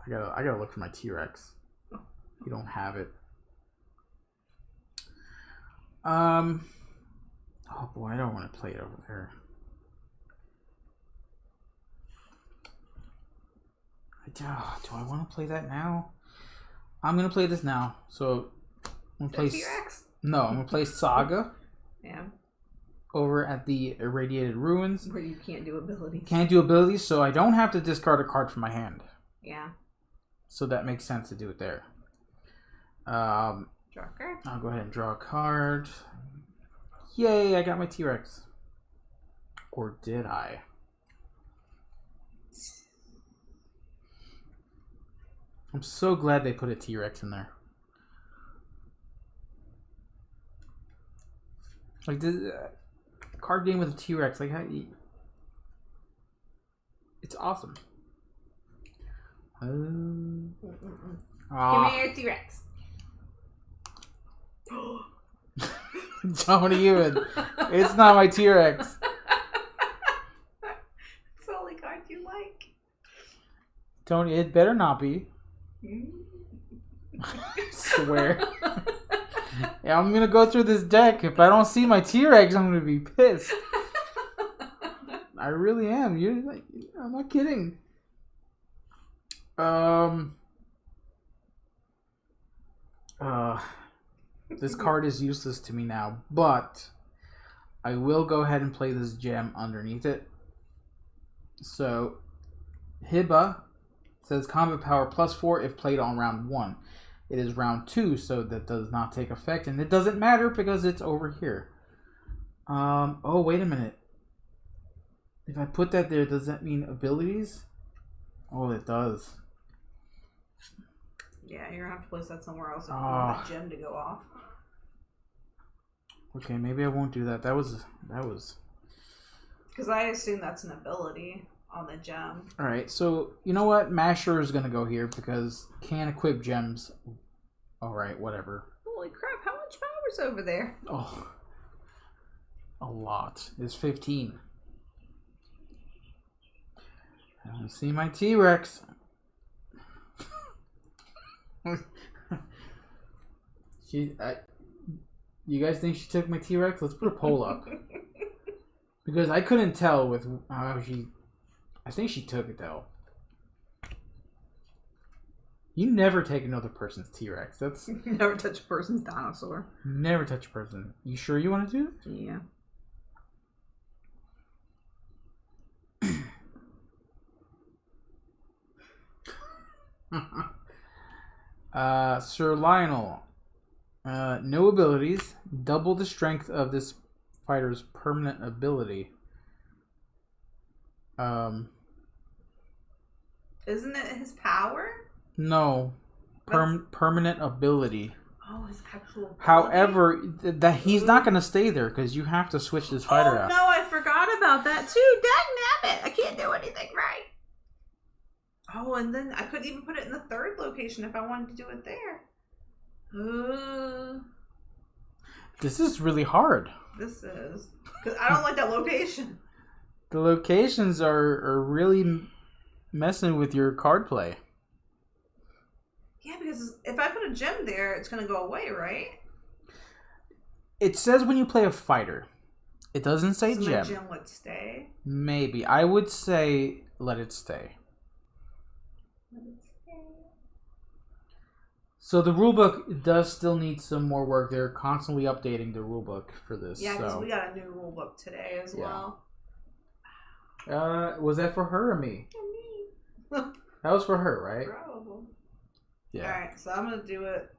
I gotta look for my T-Rex. You don't have it. Oh boy, I don't want to play it over there. Do I want to play that now? I'm gonna play this now. So I'm gonna play T-Rex? No, I'm gonna play Saga. Yeah. Over at the Irradiated Ruins. Where you can't do abilities. Can't do abilities, so I don't have to discard a card from my hand. Yeah. So that makes sense to do it there. Draw a card. I'll go ahead and draw a card. Yay, I got my T-Rex. Or did I? I'm so glad they put a T-Rex in there. Like, the card game with a T-Rex, like, how you... It's awesome. Give me your T-Rex. Don't even. It's not my T-Rex. It's the only card you like. Tony, it better not be. I swear. Yeah, I'm gonna go through this deck. If I don't see my T-Rex, I'm gonna be pissed. I really am. You're like, I'm not kidding. This card is useless to me now, but I will go ahead and play this gem underneath it. So, Hiba says combat power +4 if played on round 1. It is round 2, so that does not take effect, and it doesn't matter because it's over here. Oh, wait a minute. If I put that there, does that mean abilities? Oh, it does. Yeah, you're gonna have to place that somewhere else if you want that gem to go off. Okay, maybe I won't do that. That was. Because I assume that's an ability on the gem. Alright, so you know what? Masher is gonna go here because can't equip gems. Alright, whatever. Holy crap, how much power's over there? Oh. A lot. It's 15. I don't see my T-Rex. You guys think she took my T-Rex? Let's put a poll up. Because I couldn't tell with how she... I think she took it though. You never take another person's T-Rex. That's... Never touch a person's dinosaur. Never touch a person. You sure you want to do it? Yeah. Sir Lionel. No abilities. Double the strength of this fighter's permanent ability. Isn't it his power? No. Permanent ability. Oh, his actual ability? However, that he's not going to stay there because you have to switch this fighter out. Oh, no, I forgot about that too. Dagnabbit. I can't do anything right. Oh, and then I couldn't even put it in the third location if I wanted to do it there. This is really hard. This is. Because I don't like that location. The locations are really messing with your card play. Yeah, because if I put a gem there, it's going to go away, right? It says when you play a fighter. It doesn't say so gem. My gem would stay? Maybe. I would say let it stay. So the rulebook does still need some more work. They're constantly updating the rulebook for this. Yeah, because we got a new rulebook today as well. Was that for her or me? For me. That was for her, right? Probably. Yeah. Alright, so I'm going to do it.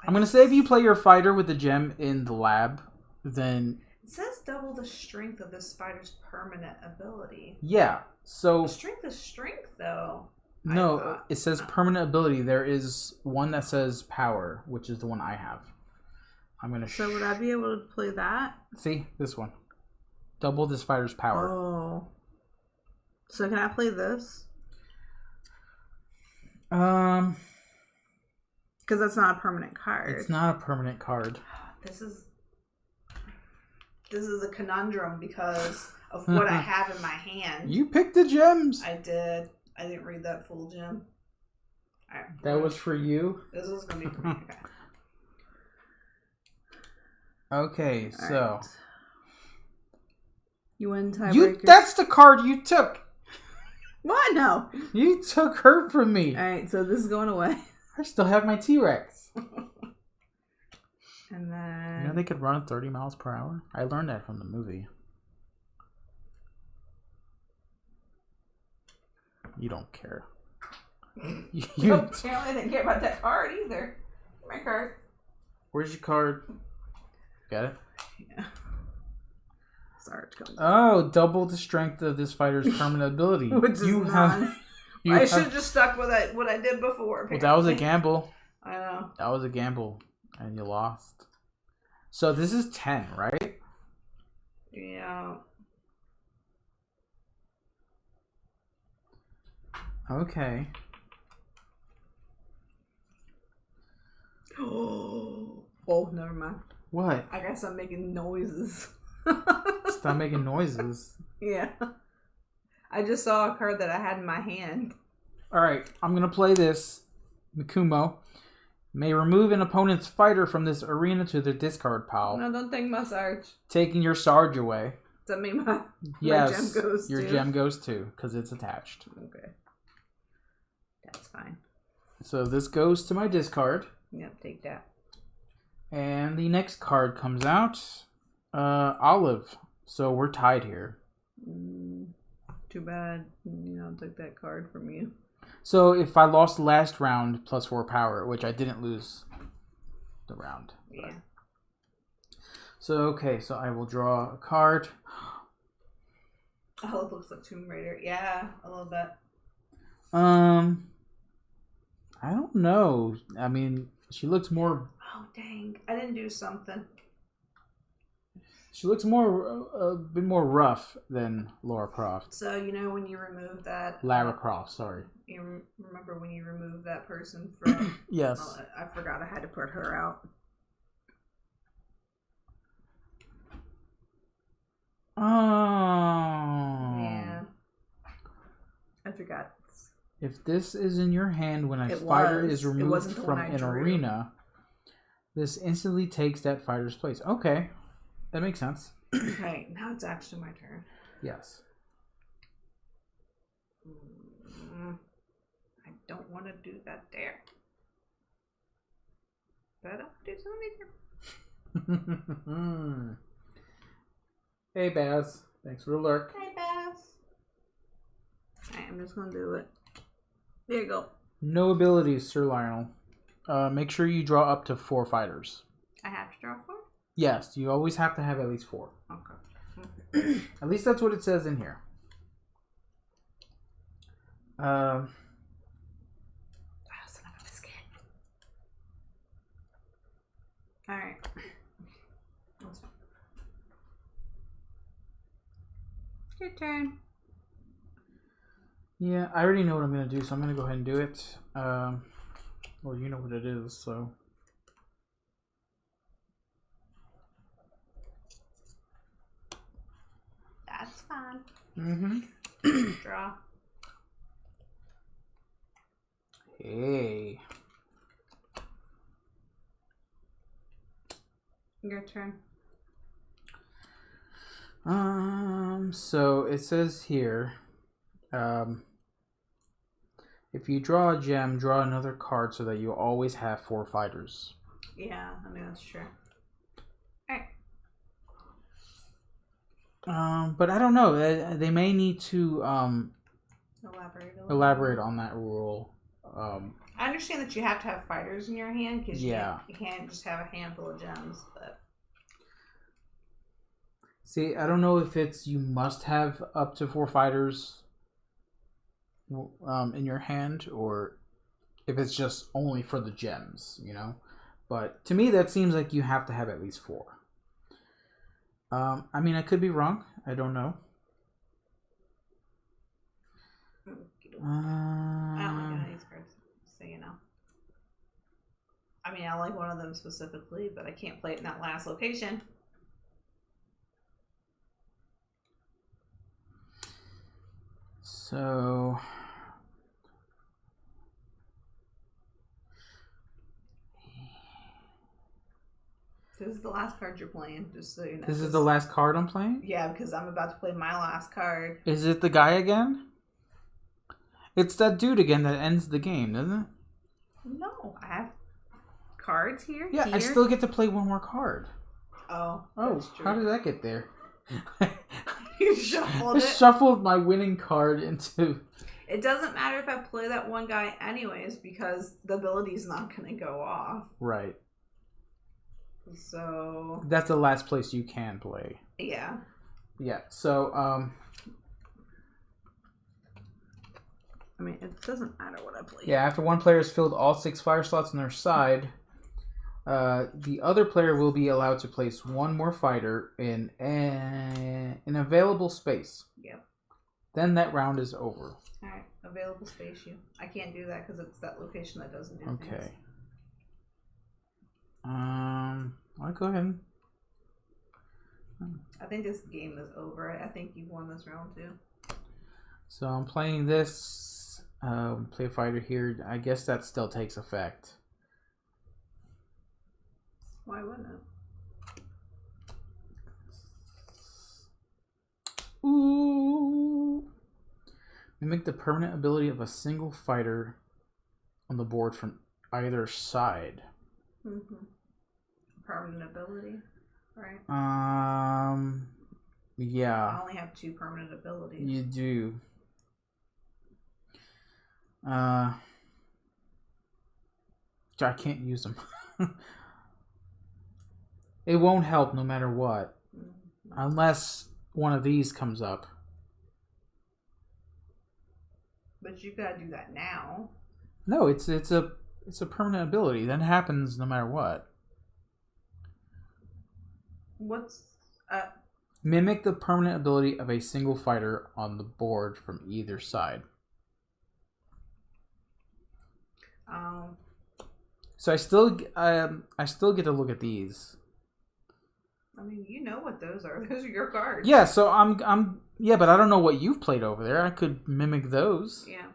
I'm going to say if you play your fighter with the gem in the lab, then... It says double the strength of this fighter's permanent ability. Yeah, so... Strength is strength, though. No, it says permanent ability. There is one that says power, which is the one I have. I'm going to... So would I be able to play that? See? This one. Double this fighter's power. Oh. So can I play this? Because that's not a permanent card. It's not a permanent card. This is a conundrum because of what I have in my hand. You picked the gems. I did. I didn't read that full gem. Right. That was for you? This was going to be for me. Okay, so... Right. You win tiebreakers. That's the card you took. What? No. You took her from me. Alright, so this is going away. I still have my T-Rex. And then... You know they could run 30 miles per hour? I learned that from the movie. You don't care. You apparently didn't care about that card either. My card. Where's your card? Got it? Yeah. Sorry. Oh, double the strength of this fighter's permanent ability. Which is I should have just stuck with what I did before. Apparently. Well, that was a gamble. I know. That was a gamble. And you lost. So this is 10, right? Yeah. Okay. Oh, never mind. What? I guess I'm making noises. Stop making noises. Yeah. I just saw a card that I had in my hand. Alright, I'm going to play this. Mikumo may remove an opponent's fighter from this arena to their discard pile. No, don't take my Sarge. Taking your Sarge away. Does that mean my Yes, gem goes your too? gem goes too, because it's attached. Okay. That's fine. So this goes to my discard. Yep, take that. And the next card comes out. Olive. So we're tied here. Too bad, took that card from you. So if I lost the last round, +4 power, which I didn't lose the round. Yeah. But. So, okay, so I will draw a card. Oh, it looks like Tomb Raider. Yeah, a little bit. I don't know. I mean, she looks more... Oh, dang. I didn't do something. She looks a bit more rough than Lara Croft. So, when you remove that... Lara Croft, sorry. You remember when you removed that person from... Yes. Well, I forgot I had to put her out. Oh. Yeah. I forgot. If this is in your hand when a fighter is removed from an arena, this instantly takes that fighter's place. Okay. That makes sense. Okay, now it's actually my turn. Yes. I don't want to do that there. But I don't do something here. Hey, Baz. Thanks for the lurk. Hey, Baz. Alright, I'm just going to do it. There you go. No abilities, Sir Lionel. Make sure you draw up to 4 fighters. I have to draw 4? Yes, you always have to have at least 4. Okay. At least that's what it says in here. Oh, son of a biscuit. Alright. Your turn. Yeah, I already know what I'm going to do, so I'm going to go ahead and do it. Well, you know what it is, so... That's fine. Mm-hmm. Draw. Hey. Your turn. So it says here, if you draw a gem, draw another card so that you always have 4 fighters. Yeah, I mean, that's true. But I don't know. They may need to Elaborate on that rule. I understand that you have to have fighters in your hand because you can't just have a handful of gems. But see, I don't know if it's you must have up to 4 fighters in your hand, or if it's just only for the gems, But to me, that seems like you have to have at least 4. I mean, I could be wrong. I don't know. I don't like any of these cards, so you know. I mean, I like one of them specifically, but I can't play it in that last location. So... This is the last card you're playing, just so you know. This is the last card I'm playing? Yeah, because I'm about to play my last card. Is it the guy again? It's that dude again that ends the game, doesn't it? No, I have cards here. Yeah, here. I still get to play one more card. Oh, that's true. How did that get there? You shuffled it. Shuffled my winning card into... It doesn't matter if I play that one guy anyways, because the ability's not going to go off. Right. So... That's the last place you can play. Yeah. Yeah, so, I mean, it doesn't matter what I play. Yeah, after one player has filled all 6 fire slots on their side, the other player will be allowed to place one more fighter in an available space. Yep. Then that round is over. Alright, available space you. I can't do that because it's that location that doesn't do Okay. things. I'll go ahead. I think this game is over. I think you've won this round too. So I'm playing this. Play a fighter here. I guess that still takes effect. Why wouldn't it? Ooh. Mimic the permanent ability of a single fighter on the board from either side. Mm-hmm. Permanent ability, right? Yeah. I only have 2 permanent abilities. You do. I can't use them. It won't help no matter what. Mm-hmm. Unless one of these comes up. But you gotta do that now. No, it's a permanent ability. That happens no matter what. What's mimic the permanent ability of a single fighter on the board from either side. So I still get to look at these. I mean, you know what those are. Those are your cards. Yeah, so I'm yeah, but I don't know what you've played over there. I could mimic those. Yeah.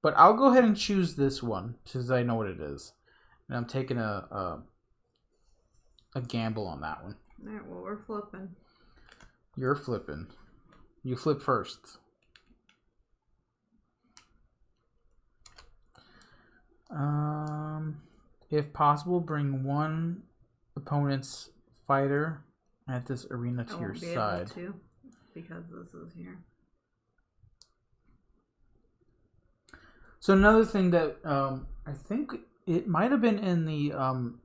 But I'll go ahead and choose this one because I know what it is, and I'm taking a gamble on that one. All right. Well, we're flipping. You're flipping. You flip first. If possible, bring one opponent's fighter at this arena to your side. Able to, because this is here. So another thing that I think it might have been in the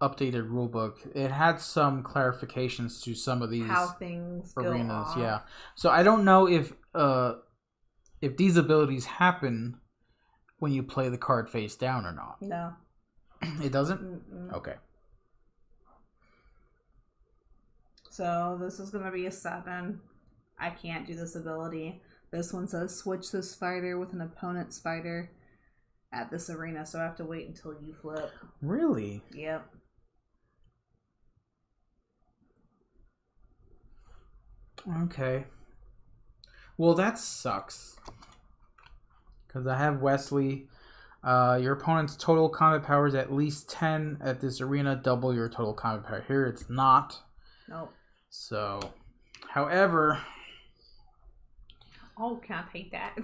updated rulebook. It had some clarifications to some of these how things arenas. Go off. Yeah. So I don't know if these abilities happen when you play the card face down or not. No. It doesn't? Mm-mm. Okay. So this is going to be a 7. I can't do this ability. This one says switch this fighter with an opponent's fighter at this arena, so I have to wait until you flip. Really? Yep. Okay. Well, that sucks. Because I have Wesley. Your opponent's total combat power is at least 10 at this arena. Double your total combat power. Here it's not. Nope. So, however... Oh, can I take that?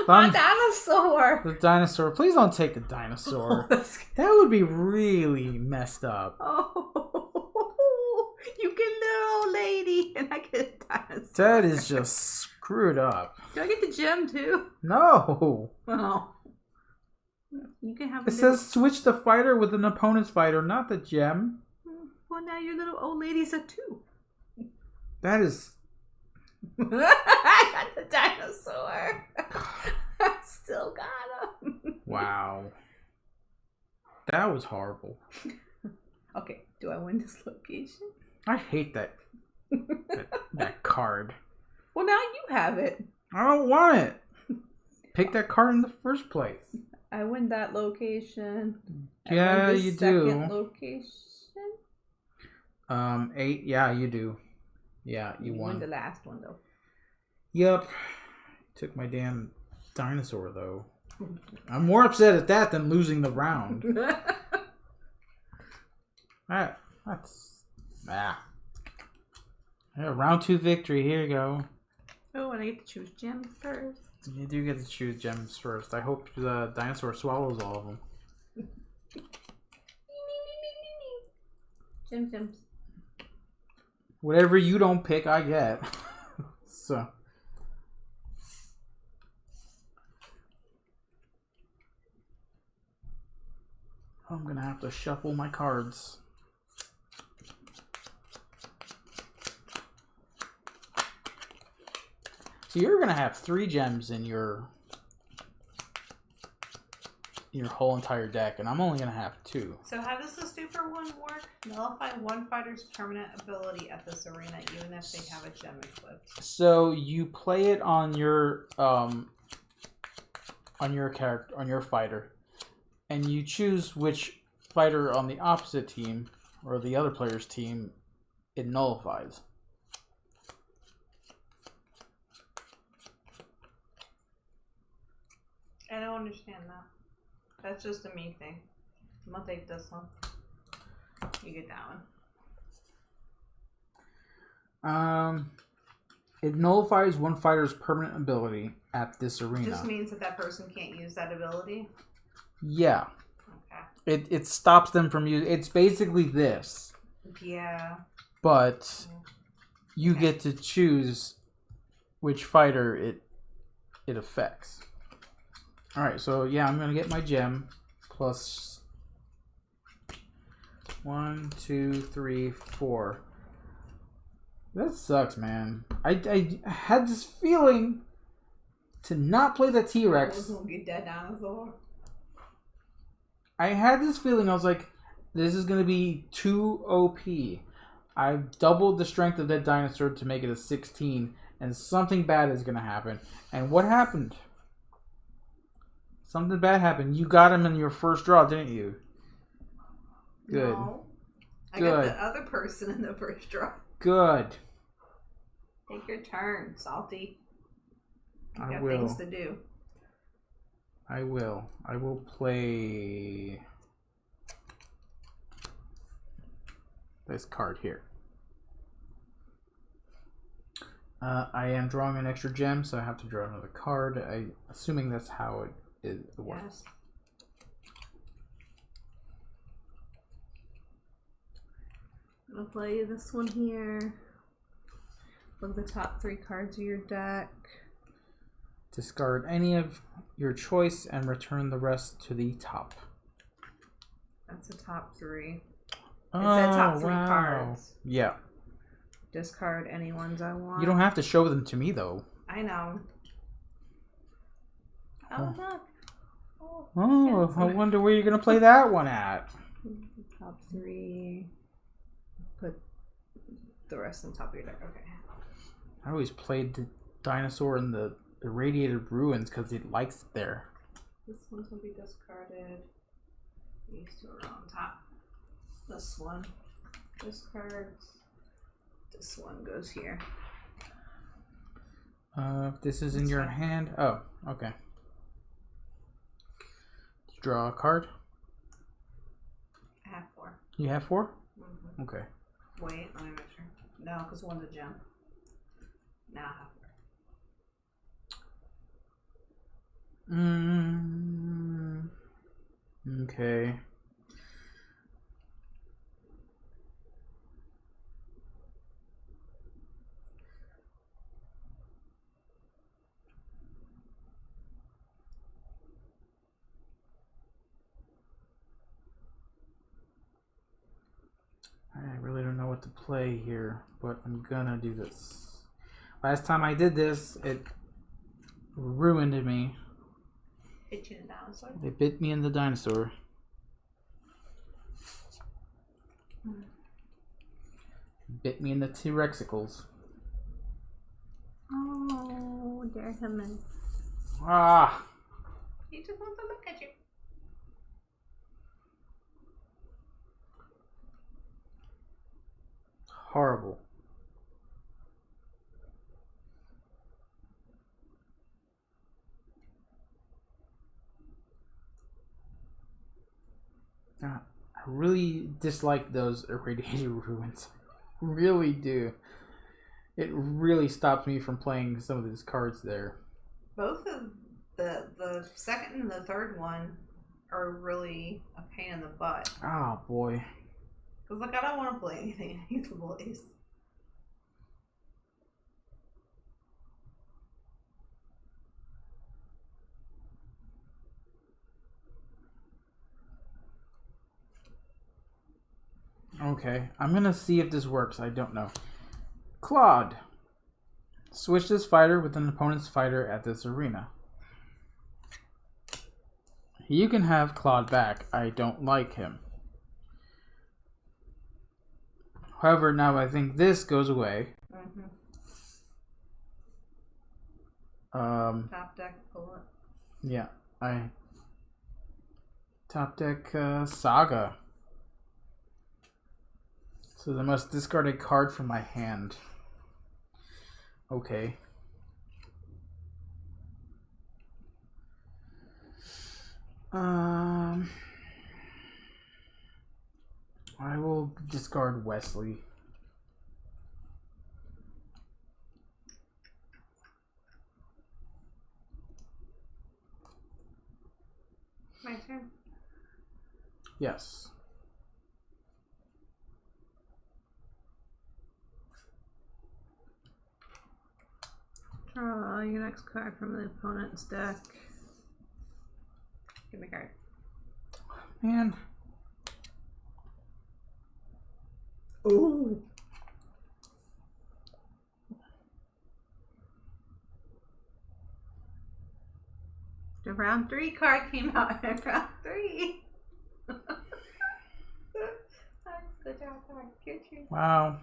My dinosaur! The dinosaur. Please don't take the dinosaur. That would be really messed up. Oh, you get little old lady, and I get a dinosaur. That is just screwed up. Do I get the gem too? No. Oh. You can have. It says switch the fighter with an opponent's fighter, not the gem. Well, now your little old lady's a 2. That is. I got the dinosaur. I still got him. Wow. That was horrible. Okay, do I win this location? I hate that card. Well, now you have it. I don't want it. Pick that card in the first place. I win that location. Yeah, you do. Second location. 8. Yeah, you do. Yeah, you won. Won the last one though. Yep. Took my damn dinosaur though. I'm more upset at that than losing the round. Alright, that's yeah, round 2 victory. Here you go. Oh, and I get to choose gems first. You do get to choose gems first. I hope the dinosaur swallows all of them. Gems. Whatever you don't pick, I get. So. I'm gonna have to shuffle my cards. So you're gonna have 3 gems in your whole entire deck, and I'm only gonna have 2. So how does the super one work? Nullify one fighter's permanent ability at this arena, even if they have a gem equipped. So you play it on your character, on your fighter, and you choose which fighter on the opposite team or the other player's team it nullifies. understand that. That's just a me thing. I'm gonna take this one. You get that one. It nullifies one fighter's permanent ability at this arena. Just means that person can't use that ability? Yeah. Okay. It stops them from using... It's basically this. Yeah. But you get to choose which fighter it affects. Alright, so yeah, I'm going to get my gem. Plus 1, 2, 3, 4. That sucks, man. I had this feeling to not play the T-Rex. I was gonna get that dinosaur. I had this feeling, I was like, this is going to be too OP. I've doubled the strength of that dinosaur to make it a 16, and something bad is going to happen. And what happened? Something bad happened. You got him in your first draw, didn't you? Good. No. I got the other person in the first draw. Good. Take your turn, Salty. You I got will. things to do. I will. I will play this card here. I am drawing an extra gem, so I have to draw another card. Assuming that's how it works. Yes. I'm gonna play this one here. Look at the top 3 cards of your deck. Discard any of your choice and return the rest to the top. That's the top 3. It said top 3 cards. Yeah. Discard any ones I want. You don't have to show them to me, though. I know. Oh, look. Oh, I wonder where you're going to play that one at. Top 3. Put the rest on top of your deck. Okay. I always played the dinosaur in the irradiated ruins because it likes it there. This one's going to be discarded. These 2 are on top. This one discards. This one goes here. This is in your hand. Oh, okay. Draw a card. I have 4. You have 4? Mm-hmm. Okay. Wait, let me make sure. No, because one's a gem. Now I have 4. Okay. I really don't know what to play here, but I'm gonna do this. Last time I did this, it ruined me. Bit you in the dinosaur? It bit me in the dinosaur. Bit me in the T-Rexicles. Oh, there's him. Ah! He just wants to look at you. Horrible. I really dislike those irradiated ruins. Really do. It really stops me from playing some of these cards there. Both of the second and the third one are really a pain in the butt. Oh boy. Because like I don't want to play anything I need to place. Okay, I'm gonna see if this works. I don't know. Claude. Switch this fighter with an opponent's fighter at this arena. You can have Claude back. I don't like him. However, now I think this goes away. Mm-hmm. Top deck, pull it. Yeah, top deck Saga. So I must discard a card from my hand. Okay. I will discard Wesley. My turn. Yes. Draw your next card from the opponent's deck. Give me a card. Man. Ooh. The round 3 card came out in round 3. Good job, card. Get you. Wow.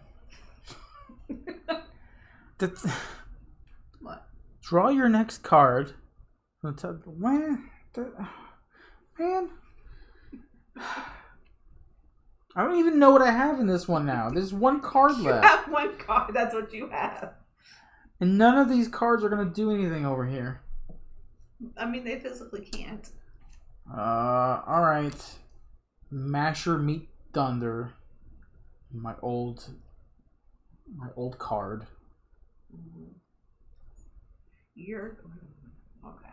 What? Draw your next card. Man. I don't even know what I have in this one now. There's one card left. You have one card. That's what you have. And none of these cards are going to do anything over here. I mean, they physically can't. Alright. Masher Meat Thunder. My old card. You're okay.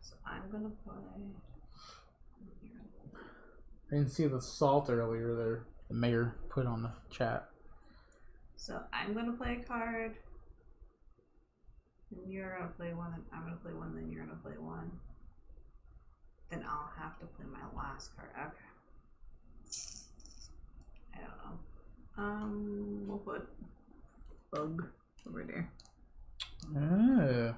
So I'm gonna play. I didn't see the salt earlier there. The mayor put on the chat. So I'm gonna play a card. And you're gonna play one, and I'm gonna play one, then you're gonna play one. Then I'll have to play my last card. Okay. I don't know. We'll put Bug over there. Ah.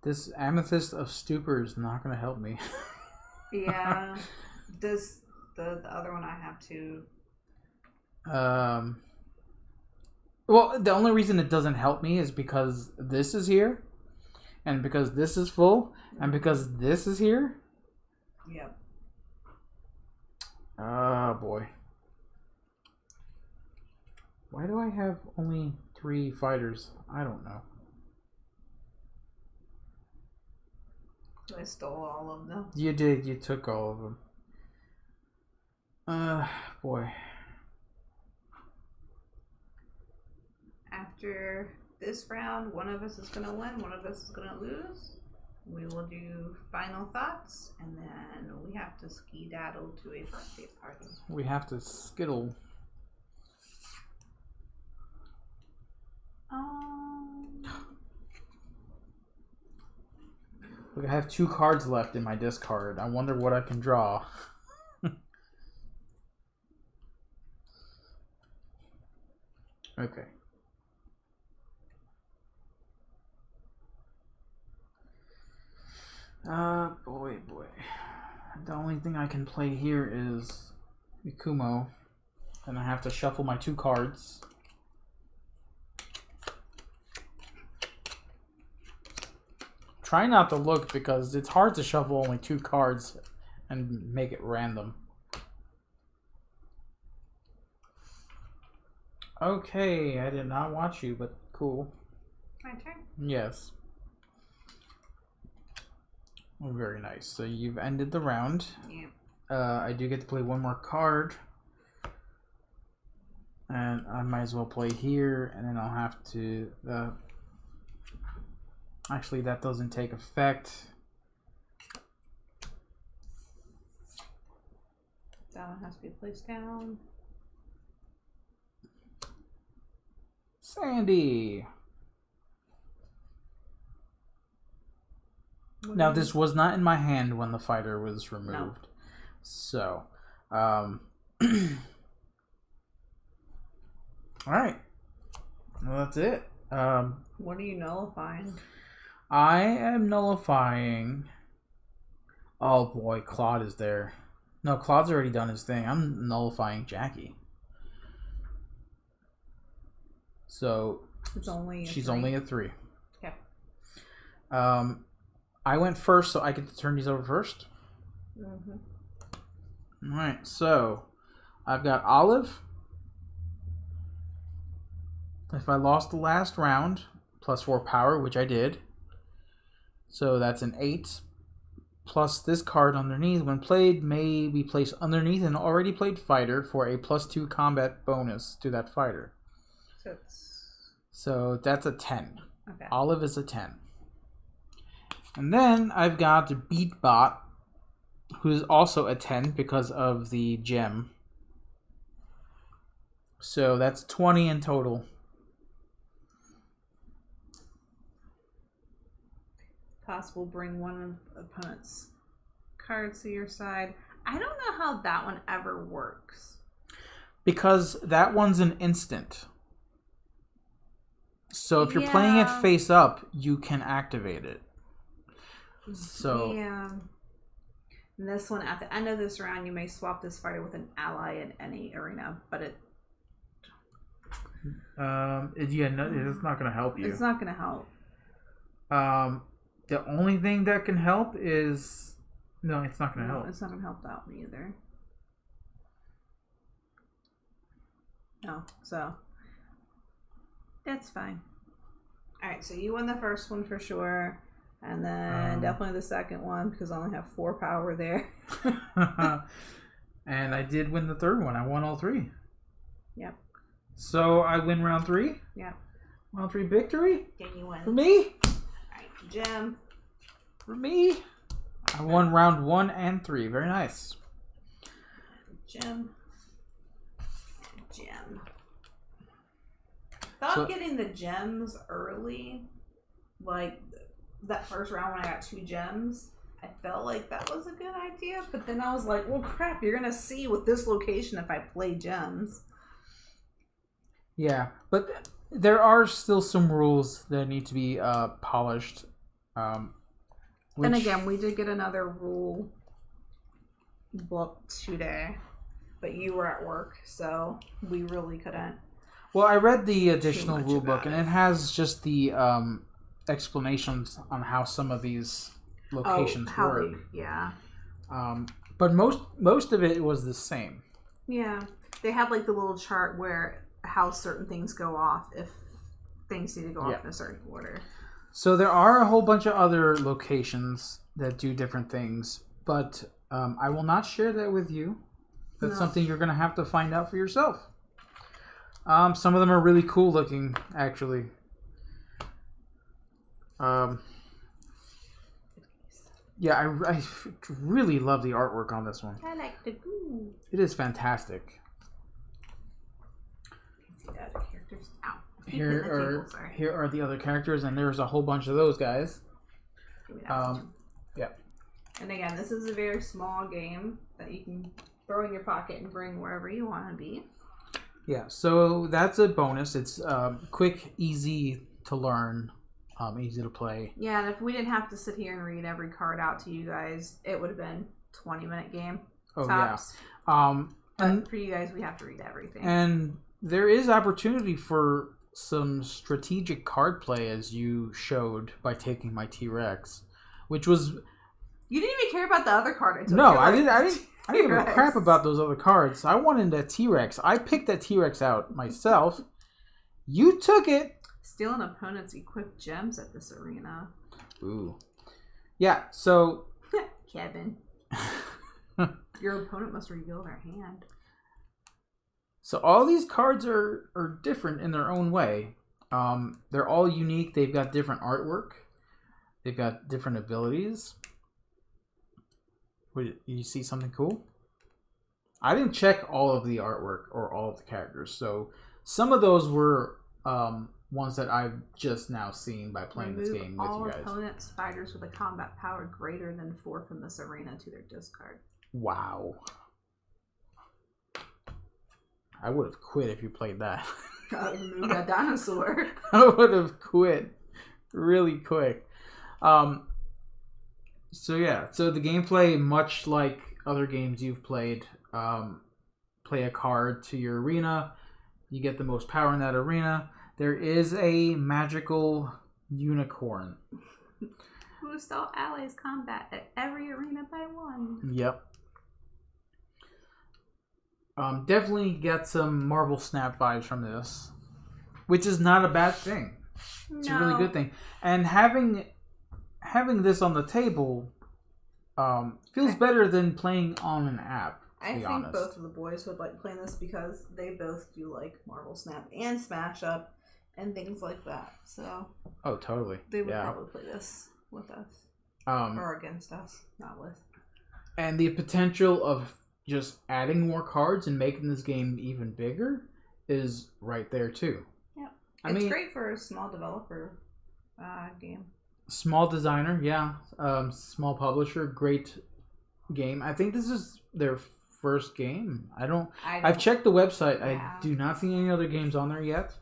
This Amethyst of Stupor is not going to help me. Yeah. This the other one I have to. Well, the only reason it doesn't help me is because this is here, and because this is full, and because this is here. Yep. Oh boy. Why do I have only 3 fighters? I don't know. I stole all of them. You did. You took all of them. Boy. After this round, one of us is going to win, one of us is going to lose. We will do final thoughts, and then we have to skedaddle to a birthday party. We have to skittle. Look, I have 2 cards left in my discard. I wonder what I can draw. Okay. Boy. The only thing I can play here is Ikumo. And I have to shuffle my 2 cards. Try not to look because it's hard to shuffle only 2 cards and make it random. Okay, I did not watch you, but cool. My turn? Yes. Oh, very nice. So you've ended the round. Yeah. I do get to play one more card. And I might as well play here, and then I'll have to... Actually, that doesn't take effect. That one has to be placed down. Sandy! Now, this was not in my hand when the fighter was removed. No. So, alright. Well, that's it. What are you nullifying? I am nullifying... Oh boy, Claude is there. No, Claude's already done his thing. I'm nullifying Jackie. So, she's only a 3. Okay. I went first, so I get to turn these over first. Mm-hmm. Alright, so I've got Olive. If I lost the last round, plus 4 power, which I did. So that's an 8. Plus this card underneath, when played, may be placed underneath an already played fighter for a plus 2 combat bonus to that fighter. So that's a 10. Okay. Olive is a 10. And then I've got Beatbot, who's also a 10 because of the gem. So that's 20 in total. Possible bring one of opponent's cards to your side. I don't know how that one ever works. Because that one's an instant. So if you're playing it face up, you can activate it. So yeah. And this one, at the end of this round, you may swap this fighter with an ally in any arena, but it... it's not going to help you. It's not going to help. The only thing that can help is... No, it's not going to help. It's not going to help that one either. No, so... That's fine. Alright, so you won the first one for sure. And then definitely the second one, because I only have 4 power there. And I did win the third one. I won all 3. Yep. So I win round 3? Yep. Round 3 victory? Can you win? For me? Alright, gem. For me? I won round 1 and 3. Very nice. Gem. Gem. Thought getting the gems early, like that first round when I got 2 gems, I felt like that was a good idea. But then I was like, well, crap, you're going to see with this location if I play gems. Yeah, but there are still some rules that need to be polished. And again, we did get another rule book today, but you were at work, so we really couldn't. Well, I read the additional rule book, and it has just the explanations on how some of these locations work. But most of it was the same. Yeah, they had like the little chart where how certain things go off if things need to go off in a certain order. So there are a whole bunch of other locations that do different things, but I will not share that with you. That's something you're going to have to find out for yourself. Some of them are really cool looking, actually. Yeah, I really love the artwork on this one. I like the goo. It is fantastic. Here are the other characters, and there's a whole bunch of those guys. Yeah. And again, this is a very small game that you can throw in your pocket and bring wherever you want to be. Yeah, so that's a bonus. It's quick, easy to learn, easy to play. Yeah, and if we didn't have to sit here and read every card out to you guys, it would have been a 20-minute game. Oh, tops. Yeah. But for you guys, we have to read everything. And there is opportunity for some strategic card play, as you showed by taking my T-Rex, which was... You didn't even care about the other card I took. No, I didn't give a crap about those other cards. I wanted that T-Rex. I picked that T-Rex out myself. You took it. Steal an opponent's equipped gems at this arena. Ooh. Yeah, so... Kevin. Your opponent must reveal their hand. So all these cards are different in their own way. They're all unique. They've got different artwork. They've got different abilities. Wait, you see something cool? I didn't check all of the artwork or all of the characters. So some of those were ones that I've just now seen by playing this game with you guys. All opponents' fighters with a combat power greater than 4 from this arena to their discard. Wow. I would have quit if you played that. Move that dinosaur. I would have quit really quick. So yeah, so the gameplay, much like other games you've played, play a card to your arena. You get the most power in that arena. There is a magical unicorn. Boost all allies' combat at every arena by 1. Yep. definitely get some Marvel Snap vibes from this, which is not a bad thing. It's a really good thing. And having this on the table feels better than playing on an app. I think both of the boys would like playing this because they both do like Marvel Snap and Smash Up and things like that. So totally. They would probably play this with us. Or against us, not with. And the potential of just adding more cards and making this game even bigger is right there too. Yeah. It's great for a small developer game. Small designer, yeah. Small publisher, great game. I think this is their first game. I've checked the website. Yeah. I do not see any other games on there yet.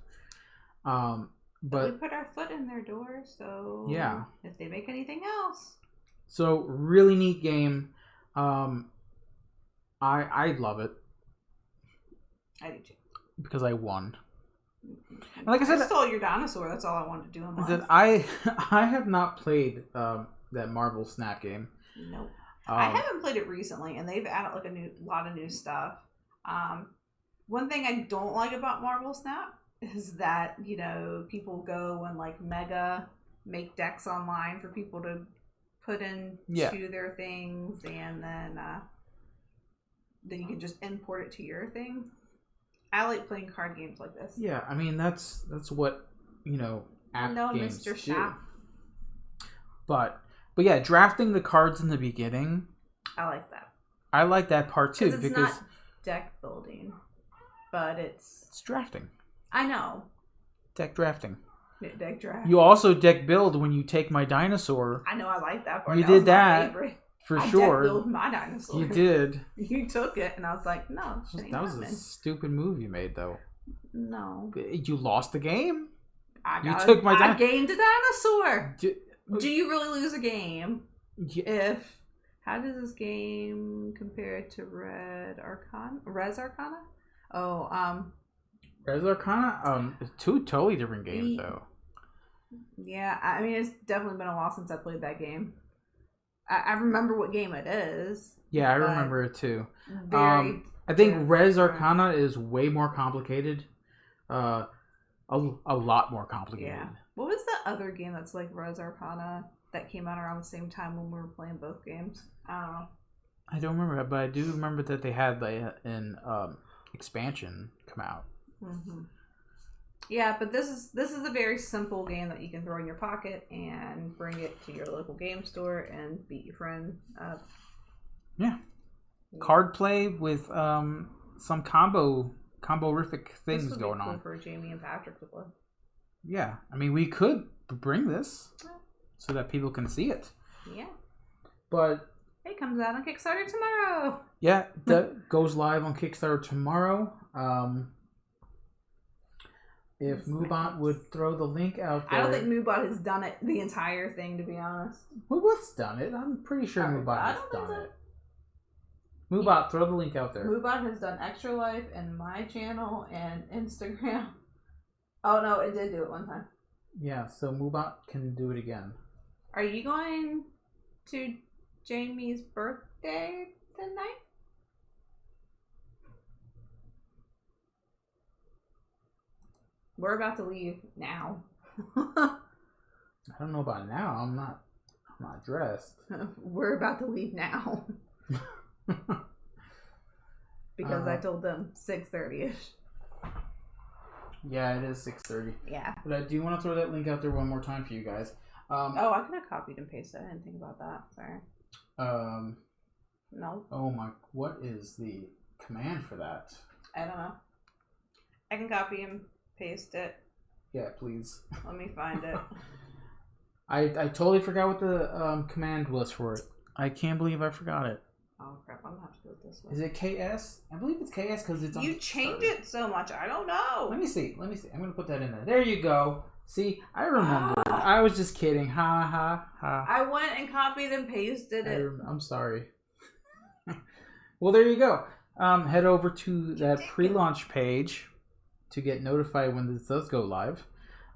But we put our foot in their door, so yeah. If they make anything else. So really neat game. I love it. I do too. Because I won. And like I said, I stole your dinosaur. That's all I wanted to do in life. I have not played that Marvel Snap game. Nope. I haven't played it recently, and they've added like a lot of new stuff. One thing I don't like about Marvel Snap is that people go and like make decks online for people to put into their things, and then you can just import it to your thing. I like playing card games like this. Yeah, I mean that's what app games Mr. do. Shop. But yeah, drafting the cards in the beginning. I like that. I like that part too because it's not deck building, but it's drafting. I know. Deck drafting. Deck draft. You also deck build when you take my dinosaur. I know. I like that part. You did that for sure. I deck build my dinosaur. You did. You took it, and I was like, no. That was a stupid move you made, though. No. You lost the game. I gained a dinosaur. Do you really lose a game? Yeah. How does this game compare to Res Arcana? Res Arcana? Two totally different games, though. Yeah, I mean, it's definitely been a while since I played that game. I remember what game it is. Yeah, I remember it too. I think Res Arcana is way more complicated. A lot more complicated. Yeah. What was the other game that's like Res Arcana that came out around the same time when we were playing both games? I don't know. I don't remember, but I do remember that they had an expansion come out. Mm-hmm. Yeah, but this is a very simple game that you can throw in your pocket and bring it to your local game store and beat your friend up. Yeah. Card play with some comborific things going cool on for Jamie and Patrick to play. Yeah, I mean we could bring this so that people can see it. Yeah. But it comes out on Kickstarter tomorrow. Yeah, that goes live on Kickstarter tomorrow. If Moobot would throw the link out there. I don't think Moobot has done it the entire thing, to be honest. Moobot's done it. I'm pretty sure Moobot has done it. Moobot, throw the link out there. Moobot has done Extra Life and my channel and Instagram. Oh no, it did do it one time. Yeah, so Moobot can do it again. Are you going to Jamie's birthday tonight? We're about to leave now. I don't know about now. I'm not dressed. We're about to leave now. Because I told them 6:30ish. Yeah, it is 6:30. Yeah. But I do want to throw that link out there one more time for you guys. I could have copied and pasted. I didn't think about that. Sorry. No. Oh my! What is the command for that? I don't know. I can copy and paste it. Yeah, please. Let me find it. I totally forgot what the command was for it. I can't believe I forgot it. Oh crap! I'm gonna have to do it this way. Is it KS? I believe it's KS because it's on. You change it so much. I don't know. Let me see. I'm gonna put that in there. There you go. See, I remember. I was just kidding. Ha ha ha. I went and copied and pasted it. I'm sorry. Well, there you go. Head over to that pre-launch page to get notified when this does go live.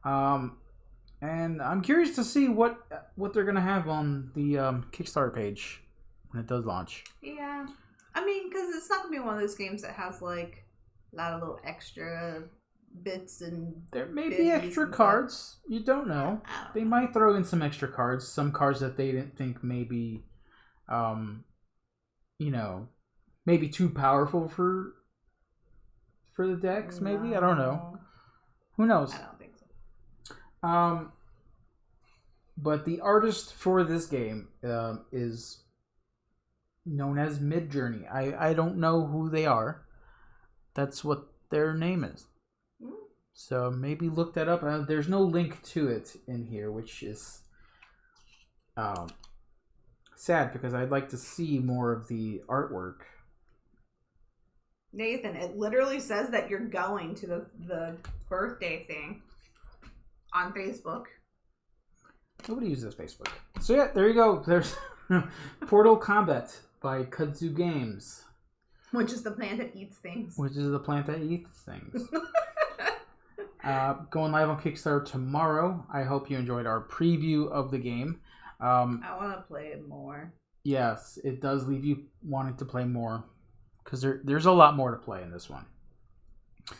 And I'm curious to see what they're gonna have on the Kickstarter page when it does launch. Yeah. I mean, because it's not gonna be one of those games that has like a lot of little extra bits and there may be extra cards. You don't know. They might throw in some extra cards. Some cards that they didn't think maybe, maybe too powerful for the decks. Maybe I don't know. Who knows? I don't think so. But the artist for this game is known as Midjourney. I don't know who they are. That's what their name is. So maybe look that up. There's no link to it in here, which is sad because I'd like to see more of the artwork. Nathan, it literally says that you're going to the birthday thing on Facebook. Nobody uses Facebook. So yeah, there you go. There's Portal Combat by Kudzu Games. Which is the plant that eats things. Going live on Kickstarter tomorrow. I hope you enjoyed our preview of the game. I want to play it more. Yes, it does leave you wanting to play more. Because there's a lot more to play in this one. So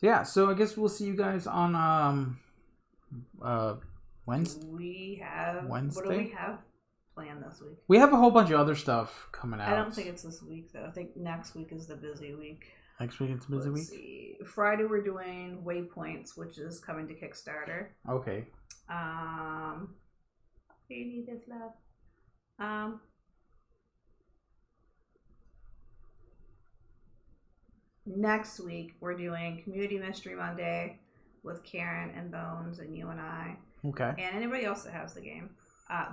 yeah, so I guess we'll see you guys on Wednesday. What do we have planned this week? We have a whole bunch of other stuff coming out. I don't think it's this week though. I think next week is the busy week. Next week it's a busy week? Let's see. Friday we're doing Waypoints, which is coming to Kickstarter. Okay. Do you need this, love? Next week we're doing Community Mystery Monday with Karen and Bones and you and I. Okay. And anybody else that has the game.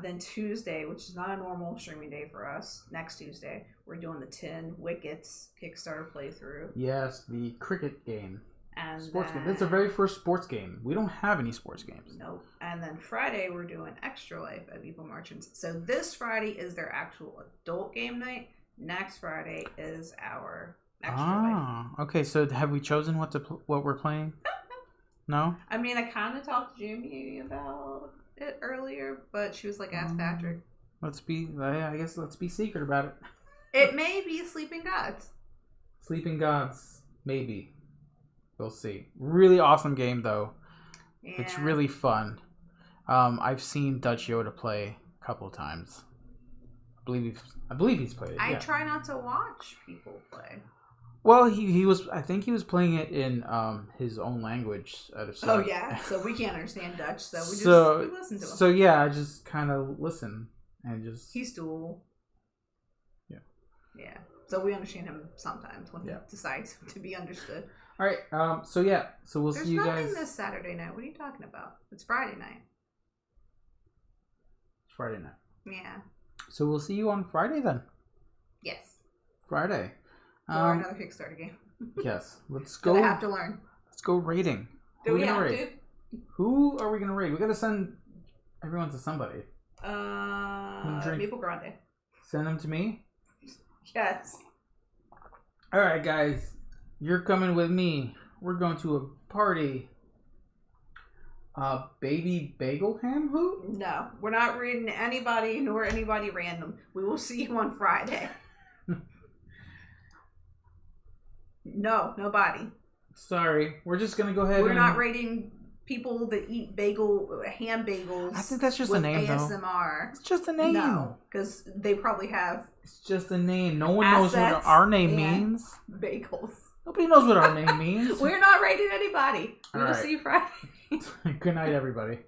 Then Tuesday, which is not a normal streaming day for us, next Tuesday, we're doing the 10 Wickets Kickstarter playthrough. Yes, the cricket game. And sports game. That's the very first sports game. We don't have any sports games. Nope. And then Friday, we're doing Extra Life at Evil Merchants. So this Friday is their actual adult game night. Next Friday is our Extra Life. Okay. So have we chosen what we're playing? No? I mean, I kind of talked to Jamie about it earlier, but she was like, ask Patrick. Let's be secret about it. It may be Sleeping Gods. Sleeping Gods, maybe. We'll see. Really awesome game though. Yeah. It's really fun. I've seen Dutch Yoda play a couple of times. I believe he's played it. I try not to watch people play. Well, he was. I think he was playing it in his own language. Oh yeah, so we can't understand Dutch, so we listen to him. So yeah, I just kind of listen and just. He's dual. Yeah. Yeah. So we understand him sometimes when he decides to be understood. All right. So yeah. So we'll see you guys. There's nothing this Saturday night. What are you talking about? It's Friday night. It's Friday night. Yeah. So we'll see you on Friday then. Yes. Friday. Or another Kickstarter game. Yes. Let's go. I have to learn. Let's go raiding. Do we have to? Who are we going to raid? We got to send everyone to somebody. Maple Grande. Send them to me? Yes. All right, guys. You're coming with me. We're going to a party. Baby Bagel Ham? Who? No. We're not raiding anybody nor anybody random. We will see you on Friday. No, nobody. Sorry. We're just going to go ahead We're not raiding people that eat ham bagels. I think that's just a name, ASMR. It's just a name. No, because they probably have... It's just a name. No one knows what our name means. Bagels. Nobody knows what our name means. We're not raiding anybody. We will see you Friday. Good night, everybody.